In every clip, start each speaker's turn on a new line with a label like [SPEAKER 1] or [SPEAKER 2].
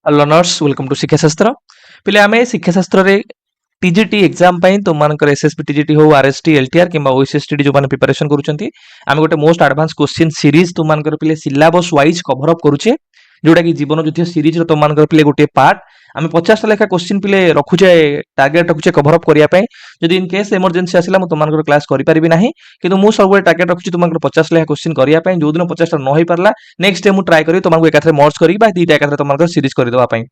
[SPEAKER 1] Learners welcome to शिक्षाशास्त्र पे आम शिक्षाशास्त्र रे टीजीटी एग्जाम तुम एसएसपी टीजीटी हो आरएसटी एलटीआर कि ओएसएसटी जो प्रिपरेशन करुँच आम गोटे मोस्ट एडवांस क्वेश्चन सीरीज तुम पे सिलेबस वाइज कभर अप करुचे जोटा कि जीवन युद्ध सीरीज तुम पे गोटे पार्ट आम 50टा लेखा क्वेश्चन पे रखुचे टार्गेट रखुचे कभर अप करने जदि इन केस इमरजेंसी आसला तुम क्लास करें ना कि मुझे टार्गेट रखुची तुम 50 लेखा क्वेश्चन करने जो दिन 50टा न हो पारा नेक्स्ट डे मुझे ट्राए करी तुमको एकाथरे मर्ज करी दुईटा एकाथरे तुम सीरीज करदेवाई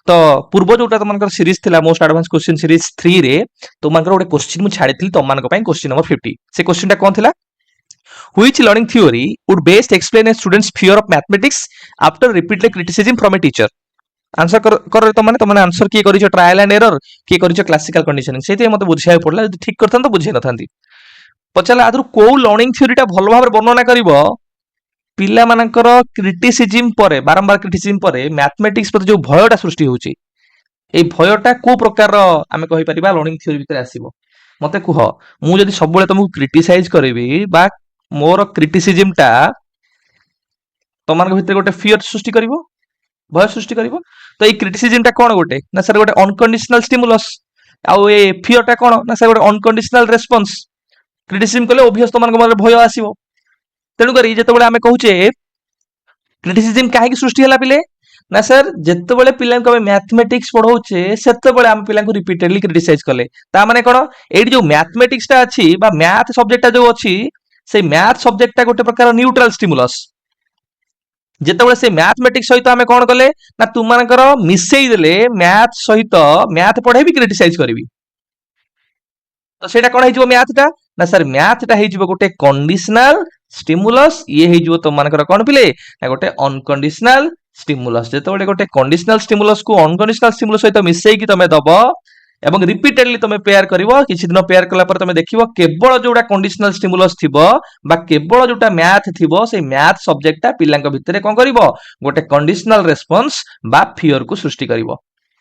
[SPEAKER 1] तो पूर्व जोटा तुम सीरीज थिला मोस्ट एडवांस क्वेश्चन सीरीज 3 रे तुम गोटे क्वेश्चन मुझे छाड़ी तुम क्वेश्चन नंबर 50 से क्वेश्चन कौन थिला Which learning theory would best explain a student's fear of mathematics after repeated criticism from a teacher? Answer कर तुमने आंसर किए करियो ट्रायल एंड एरर किए करियो क्लासिकल कंडीशनिंग सेते मते बुझाय पड़ला जदि ठीक करथन तो बुझे नथांती पचाला आदरु को लर्निंग थ्योरीटा भलो भाबरे वर्णना करिवो पिला मानकर क्रिटिसिज्म परे बारंबार क्रिटिसिज्म परे मैथमेटिक्स प्रति जो भयटा सृष्टि होउची ए भयटा को प्रकार आमे कहि परिबा लर्निंग थ्योरी भितर आसीबो मते कुह मु जदि सब बेले तुमको क्रिटिसाइज करबी बा मोर क्रिटिसिज्मटा तमान भितर गोटे फियर सृष्टि करिवो भय सृष्टि करिवो तो ए क्रिटिसिज्मटा कोन गोटे ना सर गोटे अनकंडीशनल स्टिमुलस आउ ए फियरटा कोन ना सर गोटे अनकंडीशनल रेस्पॉन्स क्रिटिसिज्म कले ऑब्वियस तमान मन भय आसीबो तेणु करी जेतेबेले आमे कहूचे क्रिटिसिज्म काहे की सृष्टि हला पिले ना सर जेतेबेले पिला को मैथमेटिक्स पढौचे सेतेबेले आमे पिला को रिपीटेडली क्रिटिसाइज कले ता माने कोन एडी जो मैथमेटिक्स ता अछि बा मैथ सब्जेक्टटा जो अछि से मैथ सब्जेक्टटा गोटे प्रकार न्यूट्रल स्टिमुलस जेतेबेले से मैथमेटिक्स सहित आमे कोन कले ना तुमानकर मिसेई देले मैथ सहित मैथ पढेबी क्रिटिसाइज करबी तो सेटा कोन हिजो मैथटा ना सर मैथटा हिजो गोटे कंडीशनल स्टिमुलस ये हिजो तुमानकर कोन पिले ना गोटे अनकंडीशनल स्टिमुलस जेतेबेले गोटे कंडीशनल स्टिमुलस को अनकंडीशनल स्टिमुलस सहित मिसेई की तमे दबो एवं रिपीटेडली तुम पेयर करिवो किछि दिन पेयर कला पर तुम देखिवो केवल जोटा कंडीशनल स्टिमुलस थिबो बा केवल जोटा मैथ थिबो से मैथ सब्जेक्टटा पिलांक भितरे कोन करिवो गोटे कंडीशनल रेस्पॉन्स बा फियर को सृष्टि करिवो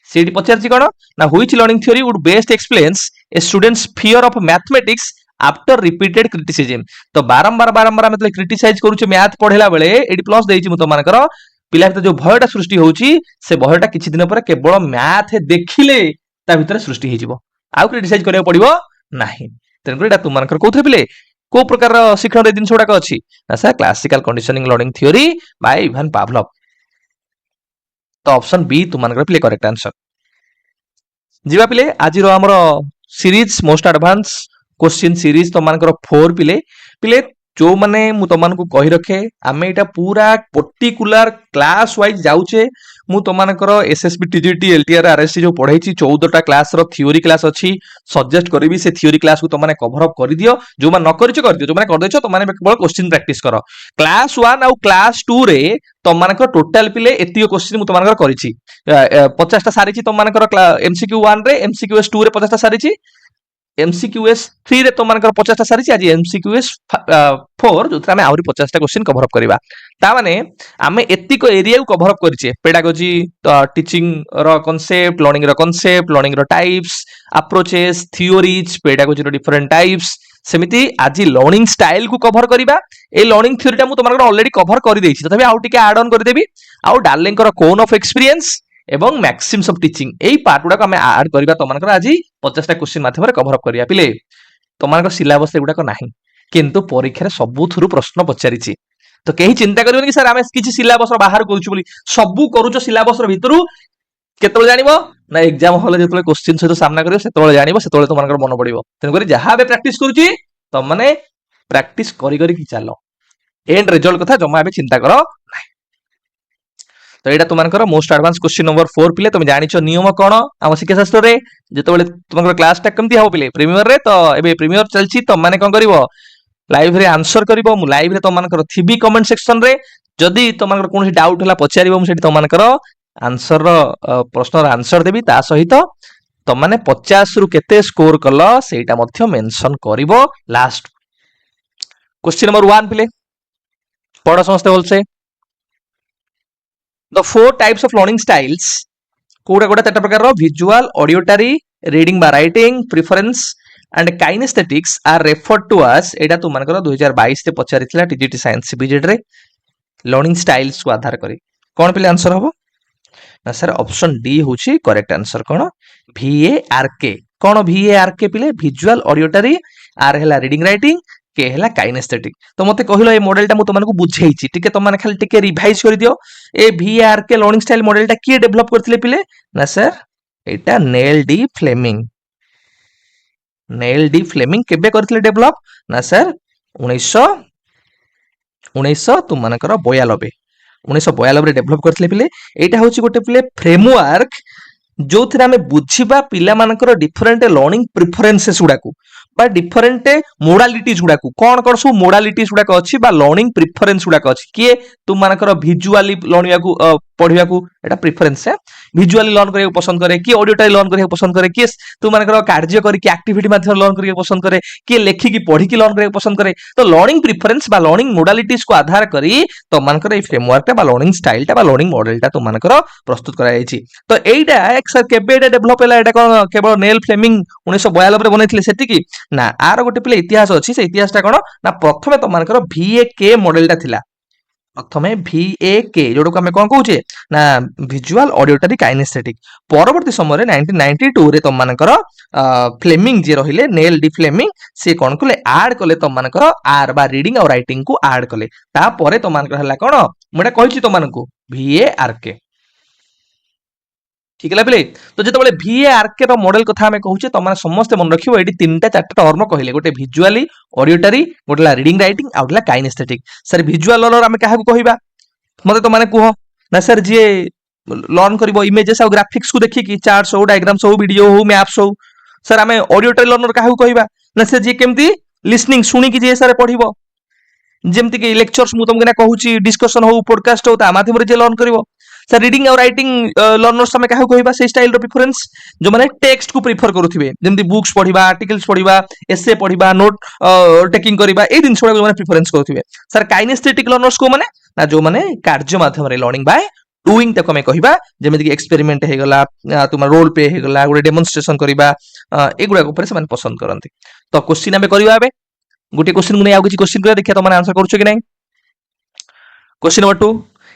[SPEAKER 1] सेठी पचारछि कोन ना which learning theory would best explains A students fear of mathematics after repeated criticism तो बारंबार मतलब क्रिटिसाइज करूछ मैथ पढेला बेले एडी प्लस देइछि मु तमानकर पिला जो भयटा सृष्टि होउछि से भयटा किछि दिन पर केवल मैथ देखिले ता भितर सृष्टि हेजिवो आउ क्रिटिसाइज करिया पड़िवो नाही तेन एटा तुमनकर कोथरे पिले को प्रकार शिक्षण रे दिन सोडा अछि ना sir classical conditioning learning theory by Ivan Pavlov तो ऑप्शन बी तुमनकर पिले करेक्ट आंसर जीवा पिले आज रो हमरो series most advanced question series तुमनकर 4 पिले पिले जो माने मु तुमनको कहि रखे आमे एटा पूरा पर्टिकुलर क्लास वाइज जाउचे मु तुमनकर एसएसबी टीजीटी एलटीआर आरएसटी जो पढाइची 14टा क्लास रो थ्योरी क्लास अछि सजेस्ट करबी से थ्योरी क्लास को तुमने कवर अप कर दियो जो मान न करिछो कर दियो जो माने कर देछो तुमने केवल क्वेश्चन प्रैक्टिस करो क्लास 1 और क्लास 2 रे तुमनकर टोटल पिले एतियो क्वेश्चन मु तुमनकर करिछि 50टा सारिछि तुमनकर एमसीक्यू 1 रे एमसीक्यूएस 2 रे 50टा सारिछि एमसीक्यूएस 3 रे तुमनकर 50टा सारिछि आज एमसीक्यूएस 4 जो आमे आउरी 50टा क्वेश्चन कवर अप करबा ता माने आमे एतिको एरिया को कवर अप करिचे पेडागोजी टीचिंग रो कांसेप्ट लर्निंग रो टाइप्स अप्रोचेस थ्योरीज पेडागोजी रो डिफरेंट टाइप्स सेमिति आज लर्निंग स्टाइल को कवर करिबा ए लर्निंग थ्योरीटा मु तुमनकर ऑलरेडी कवर करि देछि तथापि आउ टिके ऐड ऑन कर देबी आउ डार्लिंग रो कोन ऑफ एक्सपीरियंस एवं मैक्सिम्स ऑफ टीचिंग एई पार्ट गुडा को हमें ऐड करबा तुमनकर आज 50टा क्वेश्चन माध्यम रे कवर अप करिया पिले तुमनकर सिलेबस एगुडा को नाही किंतु परीक्षा रे सबु थुरु प्रश्न पचारिछि तो केही चिंता करिवनि कि सर आमे किछि सिलेबस रो बाहर करूछु बोली सबु करूछु सिलेबस रो भितरु केतबे जानिबो ना एग्जाम हॉल जेतबे क्वेश्चन सहित सामना करियो सेतबे जानिबो सेतबे तुमनकर मन पडिबो तेन करी जहा बे प्रैक्टिस करूछि तुम माने प्रैक्टिस करी करी कि चालो एंड रिजल्ट कथा जमा बे चिंता करो नाही तो एटा तुमनकर मोस्ट एडवांस क्वेश्चन नंबर 4 पिले तुम जानिछो नियम कोन हम शिक्षा शास्त्र रे जेतबे तुमनकर क्लास टा केमती हो पिले प्रीमियर रे तो एबे प्रीमियर चलछि तुम माने कोन करिवो लाइव रे आंसर करिवो मु लाइव रे तुमनकर थिबी कमेंट सेक्शन रे जदी तुमनकर कोनसी डाउट होला पचारिवो मु सेठी तुमनकर आंसर रो प्रश्न रो आंसर देबी ता सहित तुम माने 50 रु केते स्कोर कलो सेटा मध्य मेंशन करिवो लास्ट क्वेश्चन नंबर 1 पिले पढ समस्त बोलसे The 4 types of learning styles कोडा कोडा तेटा प्रकार रो visual, auditory, reading by writing, preference and kinesthetics are referred to as एटा तुम मानकर 2022 ते पचारिथिला टीजीटी साइंस बीजेड रे लर्निंग स्टाइल्स को आधार करी कोन पिले आंसर हबो ना सर ऑप्शन डी होची करेक्ट आंसर कोन VARK कोन VARK पिले विजुअल ऑडियोटरी आर हैला रीडिंग राइटिंग के हैला काइनेस्थेटिक तो मते कहिलो ए मॉडल टा मु तुमन को बुझेइची टिके तुम माने खाली टिके रिवाइज कर दियो ए VARK लर्निंग स्टाइल मॉडल टा की डेवलप करथिले पिले ना सर एटा नेल डी फ्लेमिंग केबे करथिले डेवलप ना सर 1900 तुम मानकर 92 1992 डेवलप करथिले पिले एटा होची गोटे पिले फ्रेमवर्क जो थिरा में बुझिबा पिला मानकर डिफरेंट लर्निंग प्रेफरेंसेस गुडा को बा डिफरेंट मोडालिटीज गुडा को कोन सब मोडालिटीज गुडा अछि बा लर्निंग प्रेफरेंस गुडा अछि किए तुम मानकर विजुअली लर्निंग को पढिया को एटा प्रेफरेंस है विजुअली लर्न करिया पसंद करे कि ऑडियोटाई लर्न करिया पसंद करे कि तुम मानकर कार्य करी कि एक्टिविटी माध्यम लर्न करिया पसंद करे कि लेखि कि पढी कि लर्न करिया पसंद करे तो लर्निंग प्रेफरेंस बा लर्निंग मोडालिटीज को आधार करी तो मानकर ए फ्रेमवर्क बा लर्निंग स्टाइल ता बा लर्निंग मॉडल ता तुम मानकर प्रस्तुत करायछि तो एइटा एक सर केबे एटा डेवलप हैला एटा कोन केवल नेल फ्लेमिंग 1992 रे बनैथिले सेति कि ना आर गोटे पिले इतिहास अछि से इतिहास ता कोन ना प्रथमे तो मानकर VAK मॉडल ता थिला प्रथमे VAK जोडो को हमें कोन कहूचे ना विजुअल ऑडियोटरी काइनेस्थेटिक परवर्ती समय रे 1992 रे तो मानकर फ्लेमिंग जे रहिले नेल डी फ्लेमिंग से कोन कले ऐड कले तो मानकर आर बा रीडिंग और राइटिंग को ऐड कले ता परे तो मानकर हला कोन मुडा कहिछि तो मानकू VARK ठीक है पिले तो जब VARK रो मॉडल कथा हमें कहूचे तो माने समस्त मन रखिबो एडी तीनटा चारटा टर्म कहले गोटे विजुअली ऑडियोटरी गोटेला रीडिंग राइटिंग आ गोटेला काइनेस्थेटिक सर विजुअल लर्नर हमें काहा को कहिबा मते तो माने कुहो ना सर जे लर्न करबो इमेजेस और ग्राफिक्स को देखि कि चार्ट्स हो डायग्राम्स हो वीडियो हो मैप्स हो सर हमें ऑडियोटरी लर्नर काहा को कहिबा ना सर जे केमती लिसनिंग सुनी कि जे सर पढिबो जेमति कि लेक्चर्स मु तुमके ना कहूची डिस्कशन हो पॉडकास्ट हो ता माध्यम रे जे लर्न करबो सर रीडिंग और राइटिंग लर्नर्स हमें काहे कहबा से स्टाइल रो प्रेफरेंस जो माने टेक्स्ट को प्रेफर करूथिबे जेमति बुक्स पढिबा आर्टिकल्स पढिबा एसे पढिबा नोट टेकिंग करबा ए दिन छोडा माने प्रेफरेंस करूथिबे सर काइनेस्थेटिक लर्नर्स को माने ना जो माने कार्य माध्यम रे लर्निंग बाय डूइंग तक हमें कहबा जेमति कि एक्सपेरिमेंट हे गला तुम रोल प्ले हे गला गोटे डेमोन्स्ट्रेशन करबा एगुडा ऊपर से माने पसंद करंती तो क्वेश्चन हमें करबा एबे गोटे क्वेश्चन गुने आ किछि क्वेश्चन कर देखिया तो माने आंसर करछो कि नै question number 2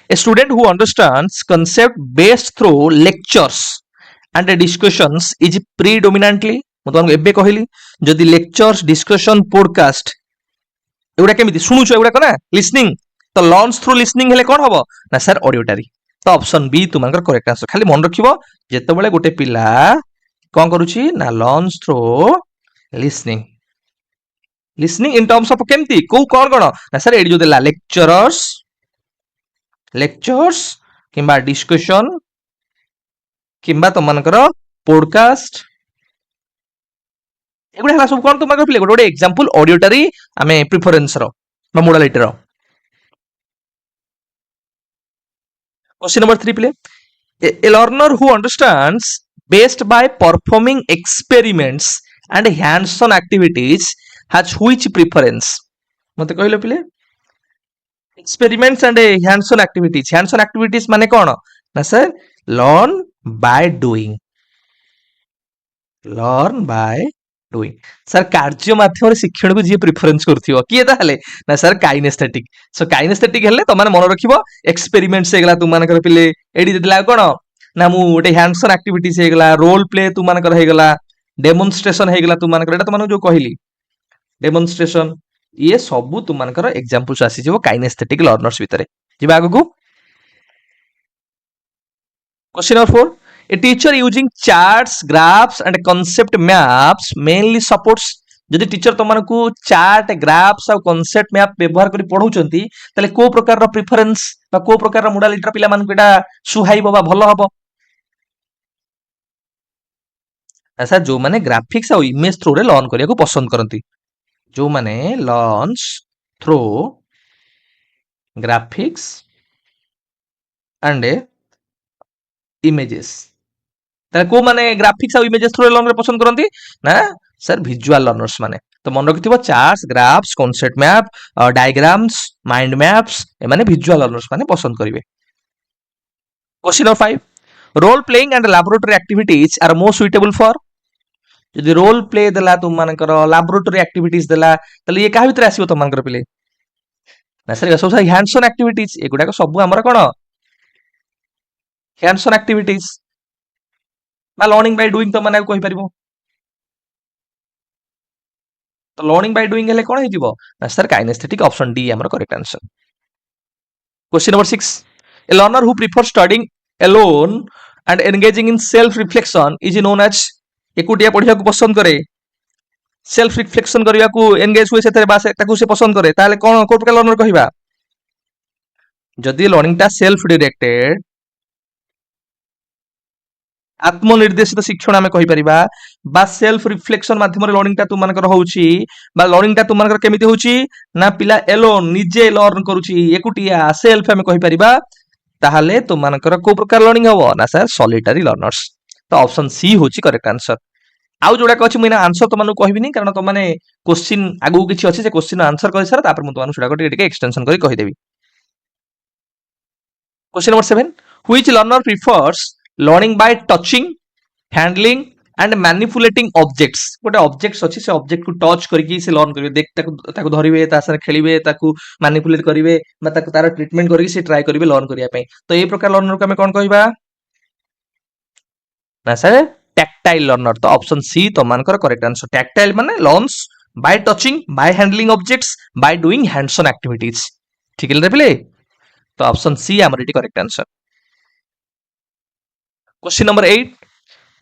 [SPEAKER 1] A student who understands concept based through lectures and discussions is predominantly मैं तुमको एबे कहली जदि lectures discussion podcast एगुडा केमिति सुनुछो एगुडा कना लिसनिंग तो लर्न्स थ्रू लिसनिंग हेले कोन हबो ना सर ऑडियोटरी तो ऑप्शन बी तुमकर करेक्ट आंसर खाली मन रखिबो जेते बेले गोटे पिला कोन करूची ना learns through listening listening in terms of केमिति को कोन कोन ना सर एडी जो देला लेक्चर्स किंबा डिस्कशन किंबा तो मानकर पॉडकास्ट एगुडा हला सब कोन तुम मानकर पिले गोटे एग्जांपल ऑडियोटरी हमें प्रेफरेंस रो बा मोडालिटी रो क्वेश्चन नंबर 3 पिले ए learner who understands based by performing experiments and hands on activities has which preference मते कहलो पिले experiments and hands on activities माने कौन ना sir learn by doing sir कार्य माध्यम रे शिक्षण को जे प्रेफरेंस करथियो किए ताले ना सर काइनेस्थेटिक सो काइनेस्थेटिक हेले त माने मन रखिबो एक्सपेरिमेंट्स हेगला तुम माने कर पिले एडी देला कोन ना मु ओटे हैंड्स ऑन एक्टिविटीज हेगला रोल प्ले तुम माने कर हेगला डेमोन्स्ट्रेशन हेगला तुम माने कर एटा त माने जो कहली डेमोन्स्ट्रेशन ये सबु तुम मानकर एग्जांपल्स आसी जेबो काइनेस्थेटिक लर्नर्स भितरे जिबा आगु को question number 4 a teacher using charts graphs and concept maps mainly supports जदि टीचर तुम मानकू चार्ट ग्राफ्स और कांसेप्ट मैप व्यवहार करी पढौचंती तले को प्रकार रो प्रेफरेंस बा को प्रकार रो मोडालिटी रो पिला मानकू एटा सुहाइबो बा भलो हबो ऐसा जो माने ग्राफिक्स और इमेज थ्रू रे लर्न करिया को पसंद करंती जो माने learns through graphics and images ताले को माने ग्राफिक्स और इमेजेस थ्रू लर्न रे पसंद करंती ना सर विजुअल लर्नर्स माने तो मन रखिथिबो charts graphs concept map diagrams mind maps ए माने विजुअल लर्नर्स माने पसंद करिवे question number 5 role playing and laboratory activities are more suitable for जदि रोल प्ले देला तुम मानकर लैबोरेटरी एक्टिविटीज देला तले ये काहे भितर आसीबो तुम मानकर पिले ना सर सब हैंड्स ऑन एक्टिविटीज एगुडा को सब हमर कोन hands on activities বা learning by doing ତ ମାନେ କହି ପାରିବ ତ learning by doing ହେଲେ କଣ ହେଇଯିବ ନା sir kinesthetic option D ଆମର correct answer question number 6 a learner who prefers studying alone and engaging in self reflection is known as ଏକୁଟିଆ ପଢିବାକୁ ପସନ୍ଦ କରେ सेल्फ रिफ्लेक्शन करने को एंगेज हुए से पसंद करे ताले कौन कोन प्रकार लर्नर कहिबा जदि लर्निंग टा सेल्फ डायरेक्टेड आत्मनिर्देशित शिक्षण आमे कहि परिबा बा सेल्फ रिफ्लेक्शन माध्यम रे लर्निंग टा तुम मानकर होउची बा लर्निंग टा तुम मानकर केमिति होउची ना पिला एलोन निजे लर्न करूची एकुटिया सेल्फ आमे कहि परिबा ताहाले तुम मानकर को प्रकार लर्निंग हबो ना सर सॉलिटरी लर्नर्स तो ऑप्शन सी होची करेक्ट आंसर आउ जोड़ाक अच्छी मुझे आंसर तुमको कहबी कारण तुमने क्वेश्चन आगू किसी अच्छे से क्वेश्चन आंसर कर सारा तापर तुमको सेटा एक्सटेंशन कर कहीदेवी question number 7 which learner prefers learning by touching handling and manipulating objects गोटे ऑब्जेक्ट्स अच्छी से ऑब्जेक्ट को टच करके से लर्न करेंगे देख ताको धरिबे ता साथ खेलिबे ताको मैनिपुलेट करेंगे तार ट्रीटमेंट करके से ट्राई करेंगे लर्न करने तो ये प्रकार लर्नर को आम कौन कहबा ना सर टैक्टाइल लर्नर तो ऑप्शन सी तो मानकर करेक्ट आंसर टैक्टाइल माने learns by touching by handling objects by doing hands on activities ठीक है पिले तो ऑप्शन सी हमर इटी correct answer question number 8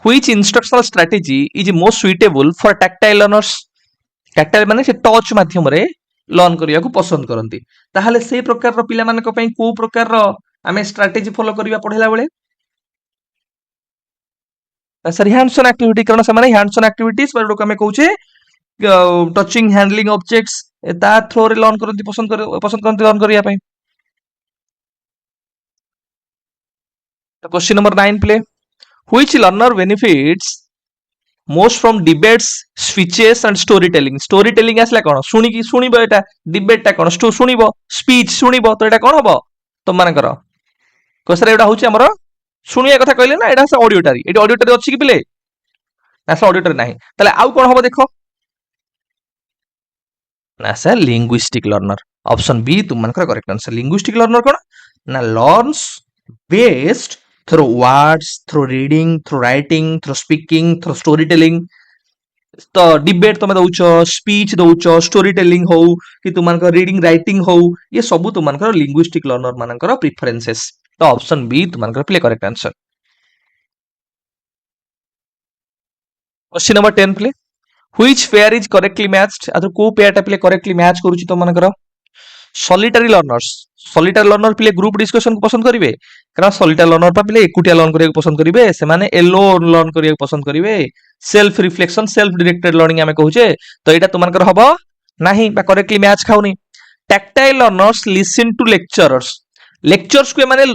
[SPEAKER 1] which instructional strategy is most suitable for tactile learners tactile माने से टच माध्यम रे लर्न करिया को पसंद करंती ताहाले से प्रकार रो पिला मानक पई को प्रकार रो आमे स्ट्रेटजी फॉलो करिया पढेला बेले सर हैंड्स ऑन एक्टिविटी कारण से माने हैंड्स ऑन एक्टिविटीज पर को हमें कहूचे टचिंग हैंडलिंग ऑब्जेक्ट्स ता थ्रो रे लर्न करंती पसंद करंती लर्न करिया पई तो question number 9 play which learner benefits most from debates speeches and story telling आसला कोन सुनी की सुनिबो एटा डिबेट टा कोन सुनिबो स्पीच सुनिबो तो एटा कोन हबो तो मानकर कोसर एटा होची हमर सुनिया कथा कहले ना एटा से ऑडियोटारी एटी ऑडियोटारी अछि कि पिले ना से ऑडियोटारी नाही तले आउ कोन हबो देखो ना sir linguistic learner option B तुम मानकर करेक्ट आंसर लिंग्विस्टिक लर्नर कोन ना learns based through words through reading through writing through speaking through story telling तो डिबेट तुम दउछ स्पीच दउछ स्टोरी टेलिंग हो कि तुम मानकर रीडिंग राइटिंग हो ये सब तुम मानकर लिंग्विस्टिक लर्नर मानकर प्रेफरेंसेस तो ऑप्शन बी तुम मानकर play correct answer question number 10 play which pair is correctly matched अथवा को पेयर टा प्ले करेक्टली मैच करूची तो मानकर solitary learner play group discussion को पसंद करिवे कारण सॉलिटरी लर्नर पा प्ले एकुटिया लर्न करिया को पसंद करिवे से माने एलोन लर्न करिया को पसंद करिवे self reflection self directed learning हमें कहूचे तो एटा तुम मानकर हबो नाही बा करेक्टली मैच खाउनी tactile learners listen to lectures को माने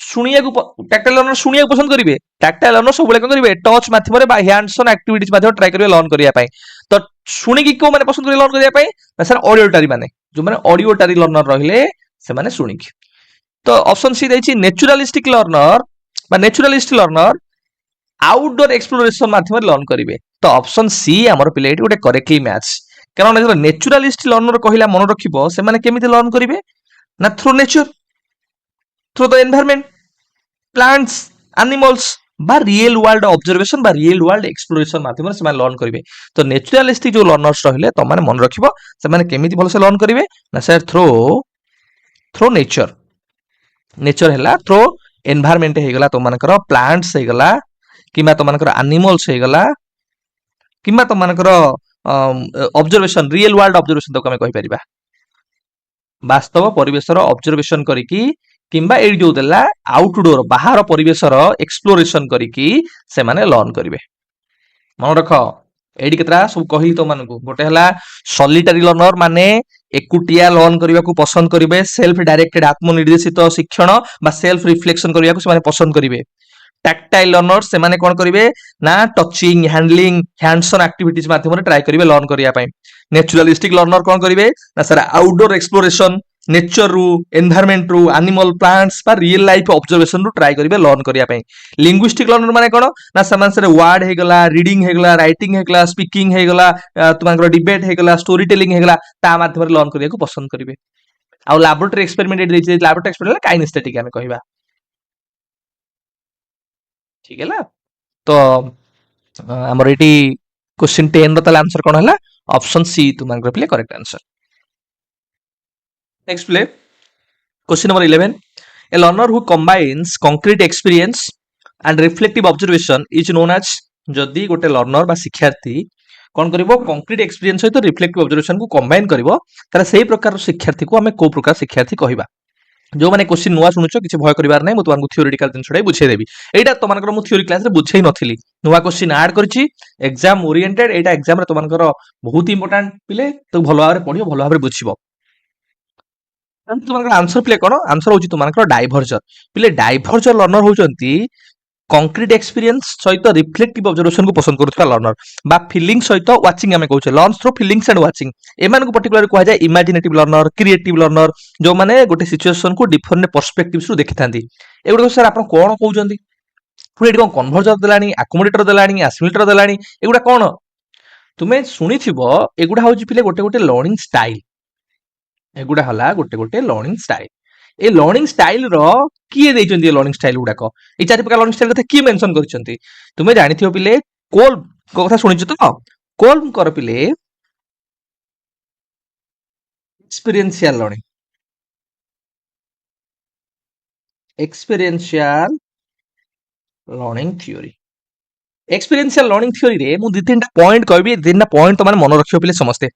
[SPEAKER 1] सुनिया को टैक्टाइल लर्नर सुनिया को पसंद करिवे टैक्टाइल लर्नर सब बेले कोन करिवे टच माध्यम रे बा हैंड्स ऑन एक्टिविटीज माध्यम ट्राई करिवे लर्न करिया पई तो सुनी की को माने पसंद करिवे लर्न करिया पई ना सर ऑडियोटारी माने जो माने ऑडियोटारी लर्नर रहिले से माने सुनी की तो ऑप्शन सी दैछि नेचुरलिस्टिक लर्नर आउटडोर एक्सप्लोरेशन माध्यम रे लर्न करिवे तो ऑप्शन सी हमर पिले एटी गोटे करेक्टली मैच कारण जब नेचुरलिस्ट लर्नर कहिला मन रखिबो से माने केमिति लर्न करिवे ना through nature through the environment plants animals बा रियल वर्ल्ड ऑब्जर्वेशन बा रियल वर्ल्ड एक्सप्लोरेशन माध्यम से लर्न करेंगे तो नेचुरलिस्टिक जो लर्नर्स रहिले तो माने मन रखिबो से माने केमिति भल से लर्न करेंगे ना सर थ्रू नेचर हैला थ्रू एनवायरनमेंट हे गला तो मानकर प्लांट्स हे गला किमा तो मानकर एनिमल्स हे गला किमा तो मानकर ऑब्जर्वेशन रियल वर्ल्ड ऑब्जर्वेशन तो हमें कहि परिबा वास्तव परिवेशर ऑब्जर्वेशन करिकी किंबा ए जो देला आउटडोर बाहर परिवेशर एक्सप्लोरेशन करिकी से माने लर्न करिवे मन रख एडी केतरा सब कहि तो मानकु गोटे हला सॉलिटरी लर्नर माने एकुटिया लर्न करिवा को पसंद करिवे सेल्फ डायरेक्टेड आत्मनिर्देशित शिक्षण बा सेल्फ रिफ्लेक्शन करिवा को से माने पसंद करिवे टैक्टाइल लर्नर से माने कोन करिवे ना touching handling hands on activities माध्यम रे ट्राई करिवे लर्न करिया पई नेचुरलिस्टिक लर्नर कोन करिवे ना सर आउटडोर एक्सप्लोरेशन नेचर रु एनवायरनमेंट रु एनिमल प्लांट्स पर रियल लाइफ ऑब्जर्वेशन रु ट्राई करिवे लर्न करिया पई लिंग्विस्टिक लर्नर माने कोन ना समान से वर्ड हे गला रीडिंग हे गला राइटिंग हे गला स्पीकिंग हे गला तुमांकर डिबेट हे गला स्टोरी टेलिंग हे गला ता माध्यम रे लर्न करिया को पसंद करिवे आ laboratory experiment laboratory experiment kinaesthetic हमें कहिबा ठीक है। तो ଆମର ଏଠି क्वेश्चन 10 ର ତାହେଲେ आंसर कौन है ऑप्शन सी तुम प्ले करेक्ट आंसर। नेक्स्ट प्ले question number 11 a learner who combines concrete experience and reflective observation is known as जदि गोटे लर्नर बा शिक्षार्थी कौन करिवो कंक्रीट एक्सपीरियंस सहित रिफ्लेक्टिव ऑब्जर्वेशन को कंबाइन करिवो तारा सेही प्रकार शिक्षार्थी को हमें को प्रकार शिक्षार्थी कहबा। जो मैंने क्वेश्चन नुआ शुणुच किसी भय करार ना तुमको थियोरिटिकल जिन बुझेदेवी यहाँ तुम मुझे थियोरी क्लास बुझे नी नुआ क्वेश्चन आड कर एग्जाम ओरिएंटेड यहाँ एग्जाम तुम बहुत इंपोर्टाट पिले तो भल भाव पढ़ो भल भाव बुझ तुम आंसर प्ले कौन आंसर हूँ तुम डाइभर्जर पिले डाइभर्जर लर्नर होती कंक्रीट एक्सपीरियंस सहित रिफ्लेक्टिव ऑब्जर्वेशन को पसंद करुवा लर्नर बा फीलिंग सहित वाचिंग आम कहे learn through feelings and watching एमान को पर्टिकुलर कह जाए इमेजिनेटिव लर्नर क्रिएटिव लर्नर जो माने गोटे सिचुएशन को डिफरेंट पर्सपेक्टिव्स रु देखि थांती एगुडा सर आपण कोन कहउचंती पुणी कोन कन्वर्जर देलानी अकोमोडेटर देलानी एसिमिलेटर देलानी एगुडा कोन तुमे सुनिथिबो एगुडा होची पिले गोटे गोटे लर्निंग स्टाइल एगुडा हला गोटे गोटे लर्निंग स्टाइल ए लर्निंग स्टाइल रो किए देइचंती ए लर्निंग स्टाइल गुडाक ए चारि प्रकार लर्निंग स्टाइल कथा किए मेंशन करचंती तुमे जानिथियो पिले कोल्ब को कथा सुनिछ तो कोल्ब कर पिले experiential learning theory experiential learning theory रे मु दि तीन पॉइंट कहबी तीन पॉइंट तो मन रखियो पिले समस्ते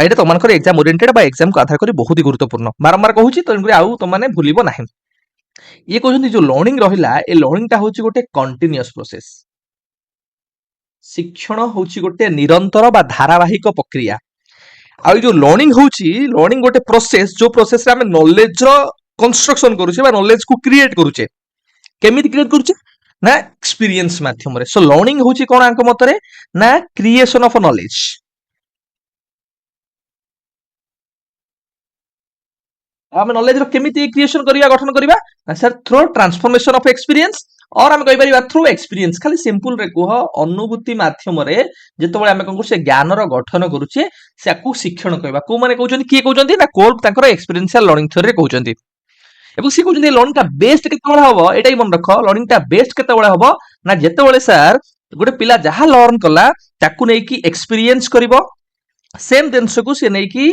[SPEAKER 1] एटा तुम एग्जाम ओरिएंटेड बा एग्जाम को आधार करी बहुत ही गुरुत्वपूर्ण बारंबार कहूची तो आउ तुमने भूलिबो नाही ये कहते जो लर्निंग रहिला ए लर्निंग टा होची गोटे कंटीन्यूअस प्रोसेस शिक्षण होची गोटे निरंतर बा धारावाहिक प्रक्रिया आ जो लर्निंग होची लर्निंग गोटे प्रोसेस जो प्रोसेस रे हम नॉलेज रो कंस्ट्रक्शन करूचे बा नॉलेज को क्रिएट करूचे केमिति क्रिएट करूचे ना एक्सपीरियंस माध्यम रे सो लर्निंग होची कोन आंक मतरे ना क्रिएशन ऑफ नॉलेज आम नॉलेज रो केमिति क्रिएशन करिया गठन करिया sir through transformation of experience और आम कहि परिबा थ्रू एक्सपीरियंस खाली सिंपल रे कह अनुभूति माध्यम रे जेतबळे आम कोन से ज्ञान रो गठन करूचे सेकु शिक्षण कहबा को माने कहउचंती की कहउचंती ना कोल्ब तांकर एक्सपीरियंशियल लर्निंग थ्योरी रे कहउचंती एबो सी कहउचंती लर्निंग टा बेस्ट केतबळे हबो एटाई मन रख लर्निंग टा बेस्ट केतबळे हबो ना जेतबळे सर गोटे पिला जहा लर्न कला ताकु नै की एक्सपीरियंस करिवो सेम जिंस को से नै की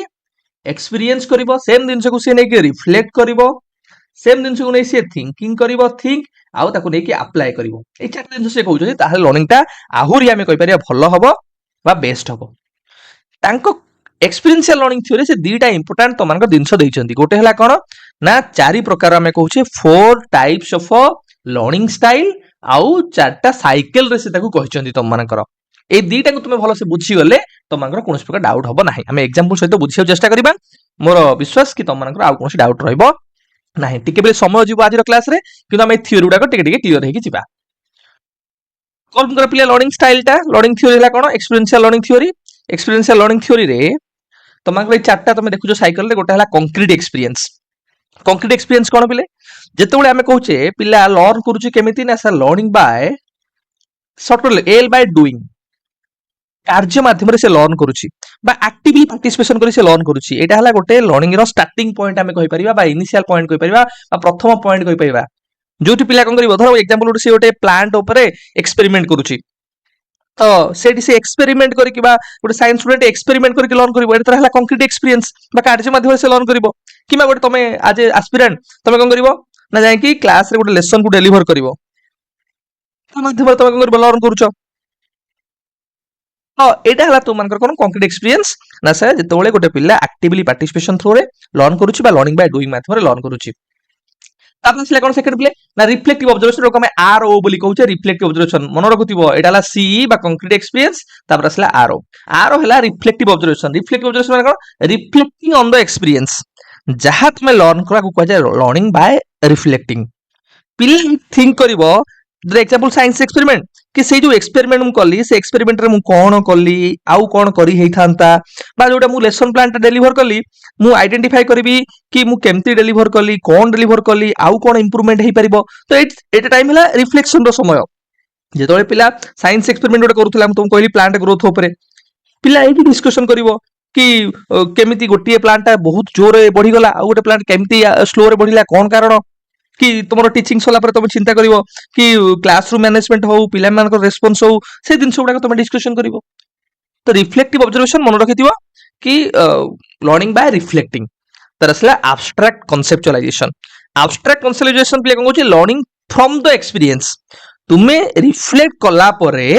[SPEAKER 1] एक्सपीरियंस करिवो सेम जिंस को से नै की रिफ्लेक्ट करिवो सेम जिंस को नै से थिंकिंग करिवो थिंक आउ ताकु नै की अप्लाई करिवो ए चारटा जिंस से कहउछथि ताहा लर्निंग टा आहुरी आमे कहि परिया भलो हबो बा बेस्ट हबो तांको एक्सपीरियंशियल लर्निंग थ्योरी से दीटा इंपोर्टेंट तो मानक जिंस देइचंती गोटे हला कोन ना चारि प्रकार आमे कहउछे four types of learning style आउ चारटा साइकिल रे से ताकु कहिचंती तम मानकर ए दीटा को तुम भल से बुझी गले तुम कौन प्रकार डाउट हम ना आम एग्जाम्पल सहित बुझे चेष्टा करवा मोर विश्वास कि तुम आउ कौन डाउट रहा टे समय जीव आज क्लास रे कि आम थ्योरी गुड़ाक क्लीयर होगा कौन पिले लर्निंग स्टाइल टा लर्निंग थ्योरी कौन एक्सपीरियंशियल लर्निंग थ्योरी रे तुम चार्टा तुम देखो साइकिल गोटे है कंक्रीट एक्सपीरियंस कौन पिले जिते आम कहचे पिला लर्न करुचे केमिति ना सर लर्निंग बाय सर्ट एल बाय डूइंग कार्य माध्यम से लर्न करुची बा एक्टिवली पार्टिसिपेशन करी से लर्न करुची एटा हला गोटे लर्निंग रो स्टार्टिंग पॉइंट आमे कहि परिबा बा इनिशियल पॉइंट कहि परिबा बा प्रथम पॉइंट कहि परिबा जोटी पिला कोन करिवो धरो एग्जांपल गोटे से गोटे प्लांट ऊपर एक्सपेरिमेंट करुची तो सेठी से एक्सपेरिमेंट करी कि बा गोटे साइंस स्टूडेंट एक्सपेरिमेंट करी लर्न करिवो एटा हला कंक्रीट एक्सपीरियंस बा कार्य माध्यम से लर्न करिवो किमा गोटे तमे आज एस्पिरेंट तमे कोन करिवो ना जाय कि क्लास रे गोटे लेसन को डिलीवर करिवो तो माध्यम तमे कोन करिवो लर्न करूचो तो एटा हला तुम मानकर कोन कंक्रीट एक्सपीरियंस ना सर जेतबळे गोटे पिल्ला एक्टिवली पार्टिसिपेशन थ्रू रे लर्न करूची बा लर्निंग बाय डूइंग माध्यम रे लर्न करूची तापर सिले कोन सेकंड प्ले ना रिफ्लेक्टिव ऑब्जर्वेशन रो कमे आरओ बोली कहउचे रिफ्लेक्टिव ऑब्जर्वेशन मन रखुतिबो एटा हला सीई बा कंक्रीट एक्सपीरियंस तापर असला आरओ हला रिफ्लेक्टिव ऑब्जर्वेशन माने कोन रिफ्लेक्टिंग ऑन द एक्सपीरियंस जहा तुमे लर्न करा को कह जाय लर्निंग बाय रिफ्लेक्टिंग पिल्ला थिंक करिवो एग्जांपल साइंस एक्सपेरिमेंट कि से जो एक्सपेरिमेंट मु कली से एक्सपेरिमेंट रे मु कोन कली आउ कोन करी हेई थांता बा जोटा मु लेसन प्लान टा डिलीवर कली मु आइडेंटिफाई करबी कि मु केमती डिलीवर कली कोन डिलीवर कली आउ कोन इंप्रूवमेंट हेई परिबो तो एटा टाइम हला रिफ्लेक्शन रो समय जेतोळे पिला साइंस एक्सपेरिमेंट गोटे करूथला हम तुम कहली प्लांट ग्रोथ ऊपर पिला एठी डिस्कशन करिवो कि केमिति गोटिए प्लांट टा बहुत जोर बढ़ी गला आ गोटे प्लांट केमिति स्लो रे बढ़िला कोन कारण कि तुम टीचिंग सरला तुम चिंता कर कि क्लासरूम मैनेजमेंट हो पिला रेस्पॉन्स हो से जिन गुड़ा तुम डिस्कशन कर तो रिफ्लेक्टिव ऑब्जर्वेशन मन रखि कि लर्निंग बाय रिफ्लेक्टिंग तर असला एब्स्ट्रैक्ट कॉन्सेप्चुअलाइजेशन पिले कौन कहूँ लर्निंग फ्रॉम द एक्सपीरियंस तुमे रिफ्लेक्ट कला परे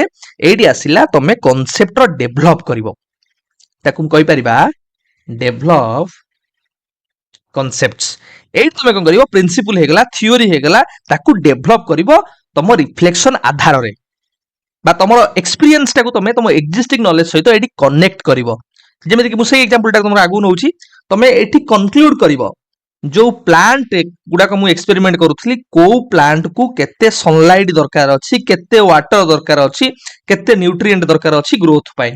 [SPEAKER 1] एडी आसिला तमे कॉन्सेप्ट रो डेवलप करिवो ताकू कहि परिबा डेवलप कॉन्सेप्ट्स एई तुमे कोन करिवो प्रिंसिपल हेगला थ्योरी हेगला ताकू डेवलप करिवो तम रिफ्लेक्शन आधार रे बा तमरो एक्सपीरियंस टाकू तमे तम एक्जिस्टिंग नॉलेज सहित एडी कनेक्ट करिवो जेमे कि मु से एग्जांपल टा तुमरा आगु नउची तमे एठी कंक्लूड करिवो जो प्लांट गुडा को मु एक्सपेरिमेंट करूथली को प्लांट को केते सनलाइट दरकार अछि केते वाटर दरकार अछि केते न्यूट्रिएंट दरकार अछि ग्रोथ पाई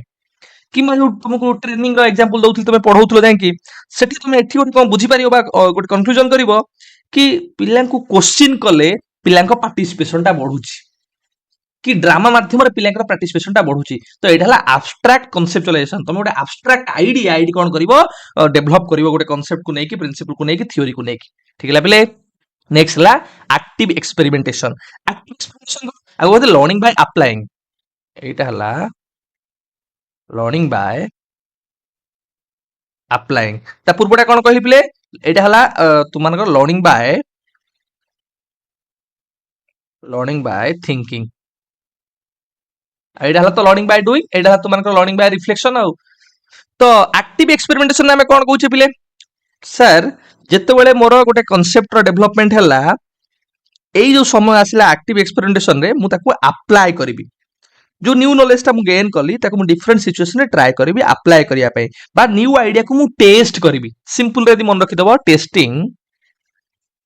[SPEAKER 1] कि जो तुमको ट्रेनिंग रो एग्जांपल दउथली तमे पढौथलो जाय सेठी तुम एठी गोटे कोन बुझी पारियो बा गोटे कंक्लूजन करिवो कि पिल्लांको क्वेश्चन कले पिल्लांको पार्टिसिपेशन टा बढ़ुची कि ड्रामा माध्यम पिलांकर पार्टिसिपेशन टा बढ़ुची तो एटा हला एब्स्ट्रैक्ट कॉन्सेप्चुअलाइजेशन तुम गोटे एब्स्ट्रैक्ट आईडिया कोन करिवो डेवलप करिवो गोटे कांसेप्ट को नेकी प्रिंसिपल को नेकी थ्योरी को नेकी ठीक है पिले नेक्स्ट हला एक्टिव एक्सपेरिमेंटेशन आ वो लर्निंग बाय अप्लाइंग एटा हला लर्निंग बाय अप्लाइंग ता पूर्वटा कोन कहली पिले एटा हला तुमानकर लर्निंग बाय थिंकिंग एटा हला तो लर्निंग बाय डूइंग एटा हला तुमानकर लर्निंग बाय रिफ्लेक्शन आउ तो एक्टिव एक्सपेरिमेंटेशन में कोन कहूचे पिले सर जेते बेले मोर गोटे कांसेप्ट रो डेवलपमेंट हला एई जो समय आसिला एक्टिव एक्सपेरिमेंटेशन रे मु ताको अप्लाई करबी जो न्यू नॉलेज ता मु गेन कली ताको मु डिफरेंट सिचुएशन रे ट्राई करबी अप्लाई करिया पई बा न्यू आईडिया को मु टेस्ट करबी सिंपल रे मन रखि दबो टेस्टिंग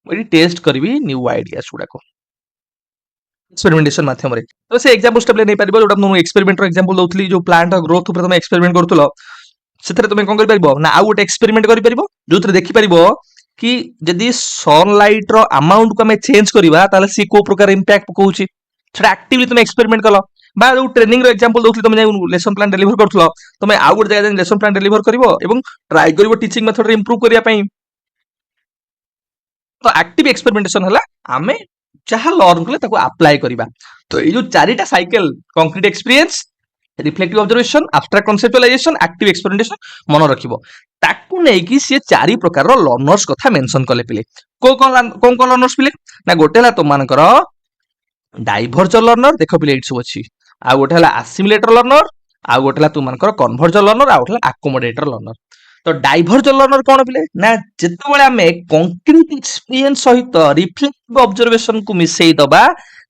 [SPEAKER 1] मु टेस्ट करबी न्यू आईडियास गुडा को एक्सपेरिमेंटेशन माध्यम रे तो से एग्जांपल स्टेप ले नै परिबो जोटा मु एक्सपेरिमेंट रो एग्जांपल दउथली जो प्लांट ग्रोथ ऊपर तुम एक्सपेरिमेंट करथुलो सेथरे तुम कोन करि परिबो ना आ गोटे एक्सपेरिमेंट करि परिबो जोथरे देखि परिबो कि यदि सनलाइट रो अमाउंट को हमें चेंज करिबा ताले सी को प्रकार इंपैक्ट पकोउची सेटा एक्टिवली तुम एक्सपेरिमेंट कलो बा जो ट्रेनिंग रो एग्जांपल दउथली तुम लेसन प्लान डिलीवर करथुलो तुम आ गोटे जगह लेसन प्लान डिलीवर करिवो एवं ट्राई करिवो टीचिंग मेथड रे इंप्रूव करिया पई तो एक्टिव एक्सपेरिमेंटेशन हला आमे जहाँ लर्न कले ताको अप्लाई करिबा तो ये जो चारिटा cycle concrete experience reflective observation abstract conceptualisation active experimentation मन रखिबो ताकू नै कि से चारि प्रकार रो लर्नर्स कथा मेंशन कले पिले कोन लर्नर्स पिले ना गोटे हला तो मानकर डाइवर्जर लर्नर देखो पिले इट्स अछि आ गोटे हला असिमिलेटर लर्नर आ गोटे हला तो मानकर कन्वर्जर लर्नर आ गोटे हला अकोमोडेटर लर्नर तो डाइवर्जर लर्नर कोन पिले ना जेते बेले हमें कंक्रीट एक्सपीरियंस सहित रिफ्लेक्टिव ऑब्जर्वेशन को मिसई दबा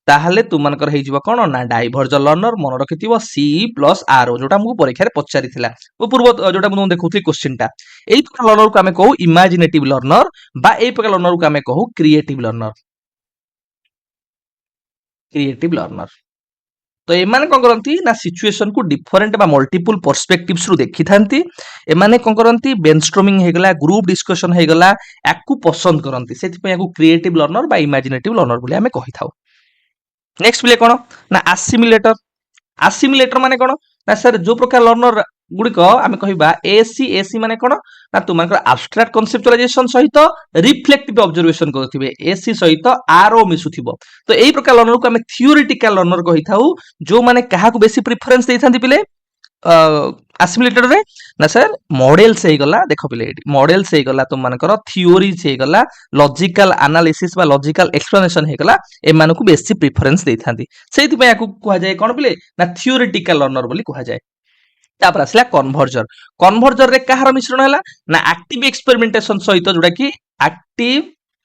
[SPEAKER 1] ताहले तुमनकर हे जिवो कोन ना डाइवर्जर लर्नर मन रखिथिबो सी प्लस आर जोटा हमको परीक्षा रे पचारिथिला ओ पूर्व जोटा मु देखुथि क्वेश्चन टा एई प्रकार लर्नर को हमें कहू इमेजिनेटिव लर्नर बा एई प्रकार लर्नर को हमें कहू क्रिएटिव लर्नर तो एमाने कोन करंती ना सिचुएशन को डिफरेंट बा मल्टीपल पर्सपेक्टिव्स रु देखि थांती एमाने कोन करंती ब्रेनस्टॉर्मिंग हेगला ग्रुप डिस्कशन हेगला याकू पसंद करंती सेति पे याकू क्रिएटिव लर्नर बा इमेजिनेटिव लर्नर बोली हमें कहि थाउ नेक्स्ट पिले कोन ना असिमिलेटर माने कोन ना सर जो प्रकार लर्नर गुडी को आमे कहिबा एसी माने कोन ना तुमनकर एब्स्ट्रैक्ट कॉन्सेप्चुअलाइजेशन सहित रिफ्लेक्टिव ऑब्जर्वेशन करथिबे एसी सहित आरओ मिसुथिबो तो एई प्रकार लर्नर को आमे थ्योरेटिकल लर्नर कहि थाउ जो माने काहा को बेसी प्रेफरेंस देई थांती पिले असिमिलेटर रे ना सर मॉडल से गला देखो पिले मॉडल से गला तुम मानकर थ्योरी से गला लॉजिकल एनालिसिस बा लॉजिकल एक्सप्लेनेशन हे गला ए माने को बेसी प्रेफरेंस देई थांती सेति पे याकू कुहा जाय कोन पिले ना थ्योरेटिकल लर्नर बोली कुहा जाय तापर आसला कन्वर्जर रे कहार मिश्रण हला ना एक्टिव एक्सपेरिमेंटेशन सहित जोडा कि एक्टिव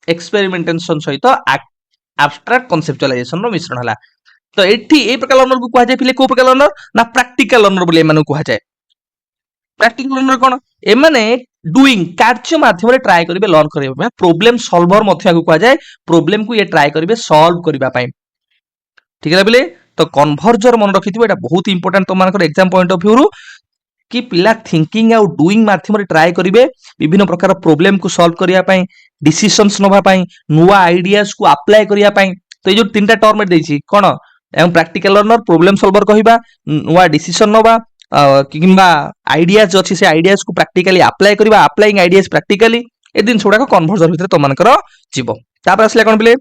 [SPEAKER 1] एक्सपेरिमेंटेशन सहित एब्स्ट्रैक्ट कॉन्सेप्चुअलाइजेशन रो मिश्रण हला तो एठी ए प्रकार लर्नर को कुहा जाय पिले को प्रकार लर्नर ना प्रैक्टिकल लर्नर बोली एमाने कुहा जाय प्रैक्टिकल लर्नर कोन एमाने डूइंग कार्य माध्यम रे ट्राई करिवे लर्न करिवे प्रॉब्लम सॉल्वर मध्य को कुहा जाय प्रॉब्लम को ये ट्राई करिवे सॉल्व करिबा पई ठीक है पिले तो कन्वर्जर मन रखिथिबो एटा बहुत इंपोर्टेंट तमानकर एग्जाम पॉइंट ऑफ व्यू रु कि पिला थिंकिंग आ डूइंग माध्यम रे ट्राई करिवे विभिन्न प्रकार प्रॉब्लम को सॉल्व करिया पई डिसिजंस नबा पई नुवा आइडियाज को अप्लाई करिया पई तो ये जो तीनटा टर्म देछि कोन एवं प्रैक्टिकल लर्नर प्रॉब्लम सॉल्वर कहिबा नुवा डिसिजन नबा किंबा आइडियाज अछि से आइडियाज को प्रैक्टिकली अप्लाई करिबा अप्लाइंग आइडियाज प्रैक्टिकली ए दिन छोडा को कन्वर्जर भितर तमानकर जीवो तापर आसला कौन पिले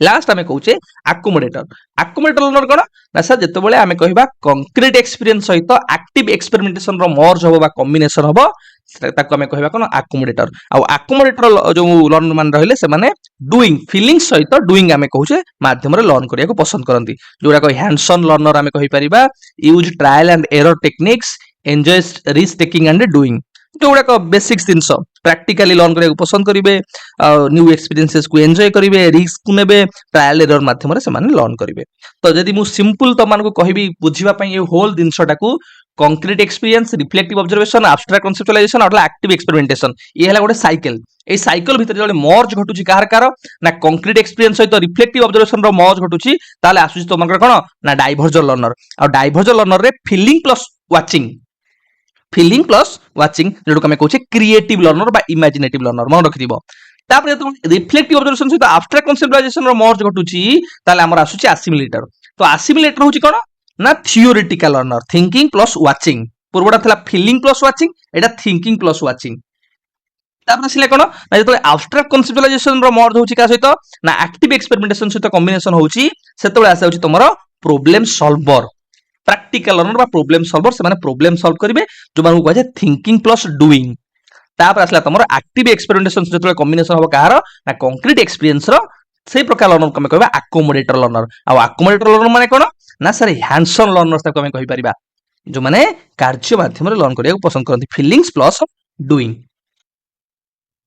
[SPEAKER 1] लास्ट आम कहे आकोमोडेटर आकोमोडेटर लर्नर कौन ना सर जिते आम कह कंक्रीट एक्सपीरियंस सहित एक्टिव एक्सपेरिमेंटेशन मर्ज हम कॉम्बिनेशन हम आम कह कौन आकोमोडेटर आकोमोडेटर जो लर्नर मान रही से डुईंग फिलिंग सहित डुईंग आम कहे मध्यम लर्न करने पसंद करती जोड़ाक हैंड्स ऑन लर्नर आम कहीपर use trial and error techniques enjoy risk taking and doing जोड़ाक बेसिक्स जिन प्राक्टिकाली लर्न करने पसंद करेंगे न्यू एक्सपीरियंसेस को एंजॉय करेंगे रिस्क को नेबे ट्रायल एरर माध्यम से लर्न करेंगे तो जदि मु सिंपल तुमको कहबी बुझीबा ये होल जिनसटा को concrete experience reflective observation abstract conceptualisation और एक्टिव एक्सपेरिमेंटेशन ये है गोटे साइकिल ए साइकिल भितर जो मर्ज घटुची कार कार ना कंक्रीट एक्सपीरियंस सहित रिफ्लेक्टिव ऑब्जर्वेशन रो मर्ज घटुची ताले आसुची तुमकर कोन ना डाइवर्जर लर्नर और डाइवर्जर लर्नर रे फीलिंग प्लस वाचिंग जोडको हम कहूचे क्रिएटिव लर्नर बा इमेजिनेटिव लर्नर मन रखिदिबो तापर जब रिफ्लेक्टिव ऑब्जर्वेशन सहित एब्स्ट्रैक्ट कन्सेप्चुअलाइजेशन रो मर्ज घटुची ताले हमर आसुची असिमिलेटर तो असिमिलेटर होची कोन ना theoretical learner thinking plus watching पूर्वटा थला फीलिंग प्लस वाचिंग एटा थिंकिंग प्लस वाचिंग तापर आसिले कोन ना जतो एब्स्ट्रैक्ट कन्सेप्चुअलाइजेशन रो मर्ज होची का सहित ना एक्टिव एक्सपेरिमेंटेशन सहित कॉम्बिनेशन होची सेतबे आसे होची तमरो प्रॉब्लम सॉल्वर प्रैक्टिकल लर्नर बा प्रॉब्लम सॉल्वर से माने प्रॉब्लम सॉल्व करिवे जो मानू कहे थिंकिंग प्लस डूइंग तापर आसला तमरो एक्टिव एक्सपेरिमेंटेशन जतो कॉम्बिनेशन हो कहार ना कंक्रीट एक्सपीरियंस रो से प्रकार लर्नर को हम कहबा अकोमोडेटर लर्नर आ अकोमोडेटर लर्नर माने कोन ना सर हैंड्स ऑन लर्नर्स ताको हम कहि परिबा जो माने कार्य माध्यम रे लर्न करिया पसंद करथि फीलिंग्स प्लस डूइंग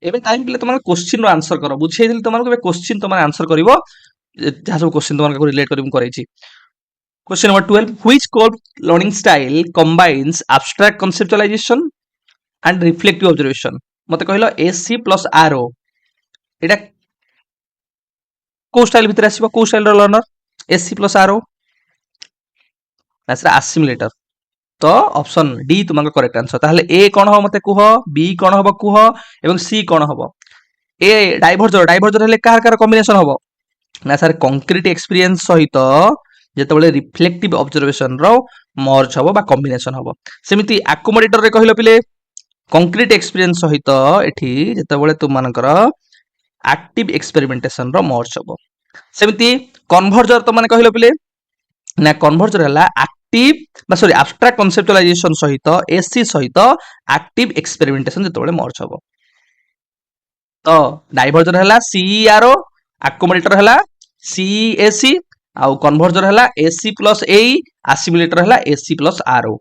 [SPEAKER 1] एबे टाइम पिले तमन क्वेश्चन रो आंसर करो बुझे दिल तमन को क्वेश्चन तमन आंसर करिवो जहा सब क्वेश्चन तमन को रिलेट करिम करैछि Question number 12. Which core learning style combines abstract conceptualization and reflective observation? मते कहलो SC plus RO. एटा को स्टाइल भितर आसीबो को style learner SC plus RO. नासरा assimilator. तो ऑप्शन डी तुमका करेक्ट आंसर ताहले ए कोन हो मते कुह बी कोन हो कुह एवं सी कोन हो ए डाइवर्जर हेले कार कार कॉम्बिनेशन हो ना सर कंक्रीट एक्सपीरियंस सहित जेतबेले रिफ्लेक्टिव ऑब्जर्वेशन रो मर्ज हबो बा कॉम्बिनेशन हबो सेमिति अकोमोडेटर रे कहिलो पिले कंक्रीट एक्सपीरियंस सहित एठी जेतबेले तुम मानकर एक्टिव एक्सपेरिमेंटेशन रो मर्ज हबो सेमिति कन्वर्जर तो माने कहिलो पिले ना कन्वर्जर हला एक्टिव बा सॉरी एब्स्ट्रैक्ट कन्सेप्चुअलाइजेशन सहित एससी सहित एक्टिव एक्सपेरिमेंटेशन जेतबेले मर्ज हबो तो डाइवर्जर हला सीईआरओ अकोमोडेटर हला सीएसी आउ कन्वर्जर हला एसी प्लस एई असिमिलेटर हला AC plus RO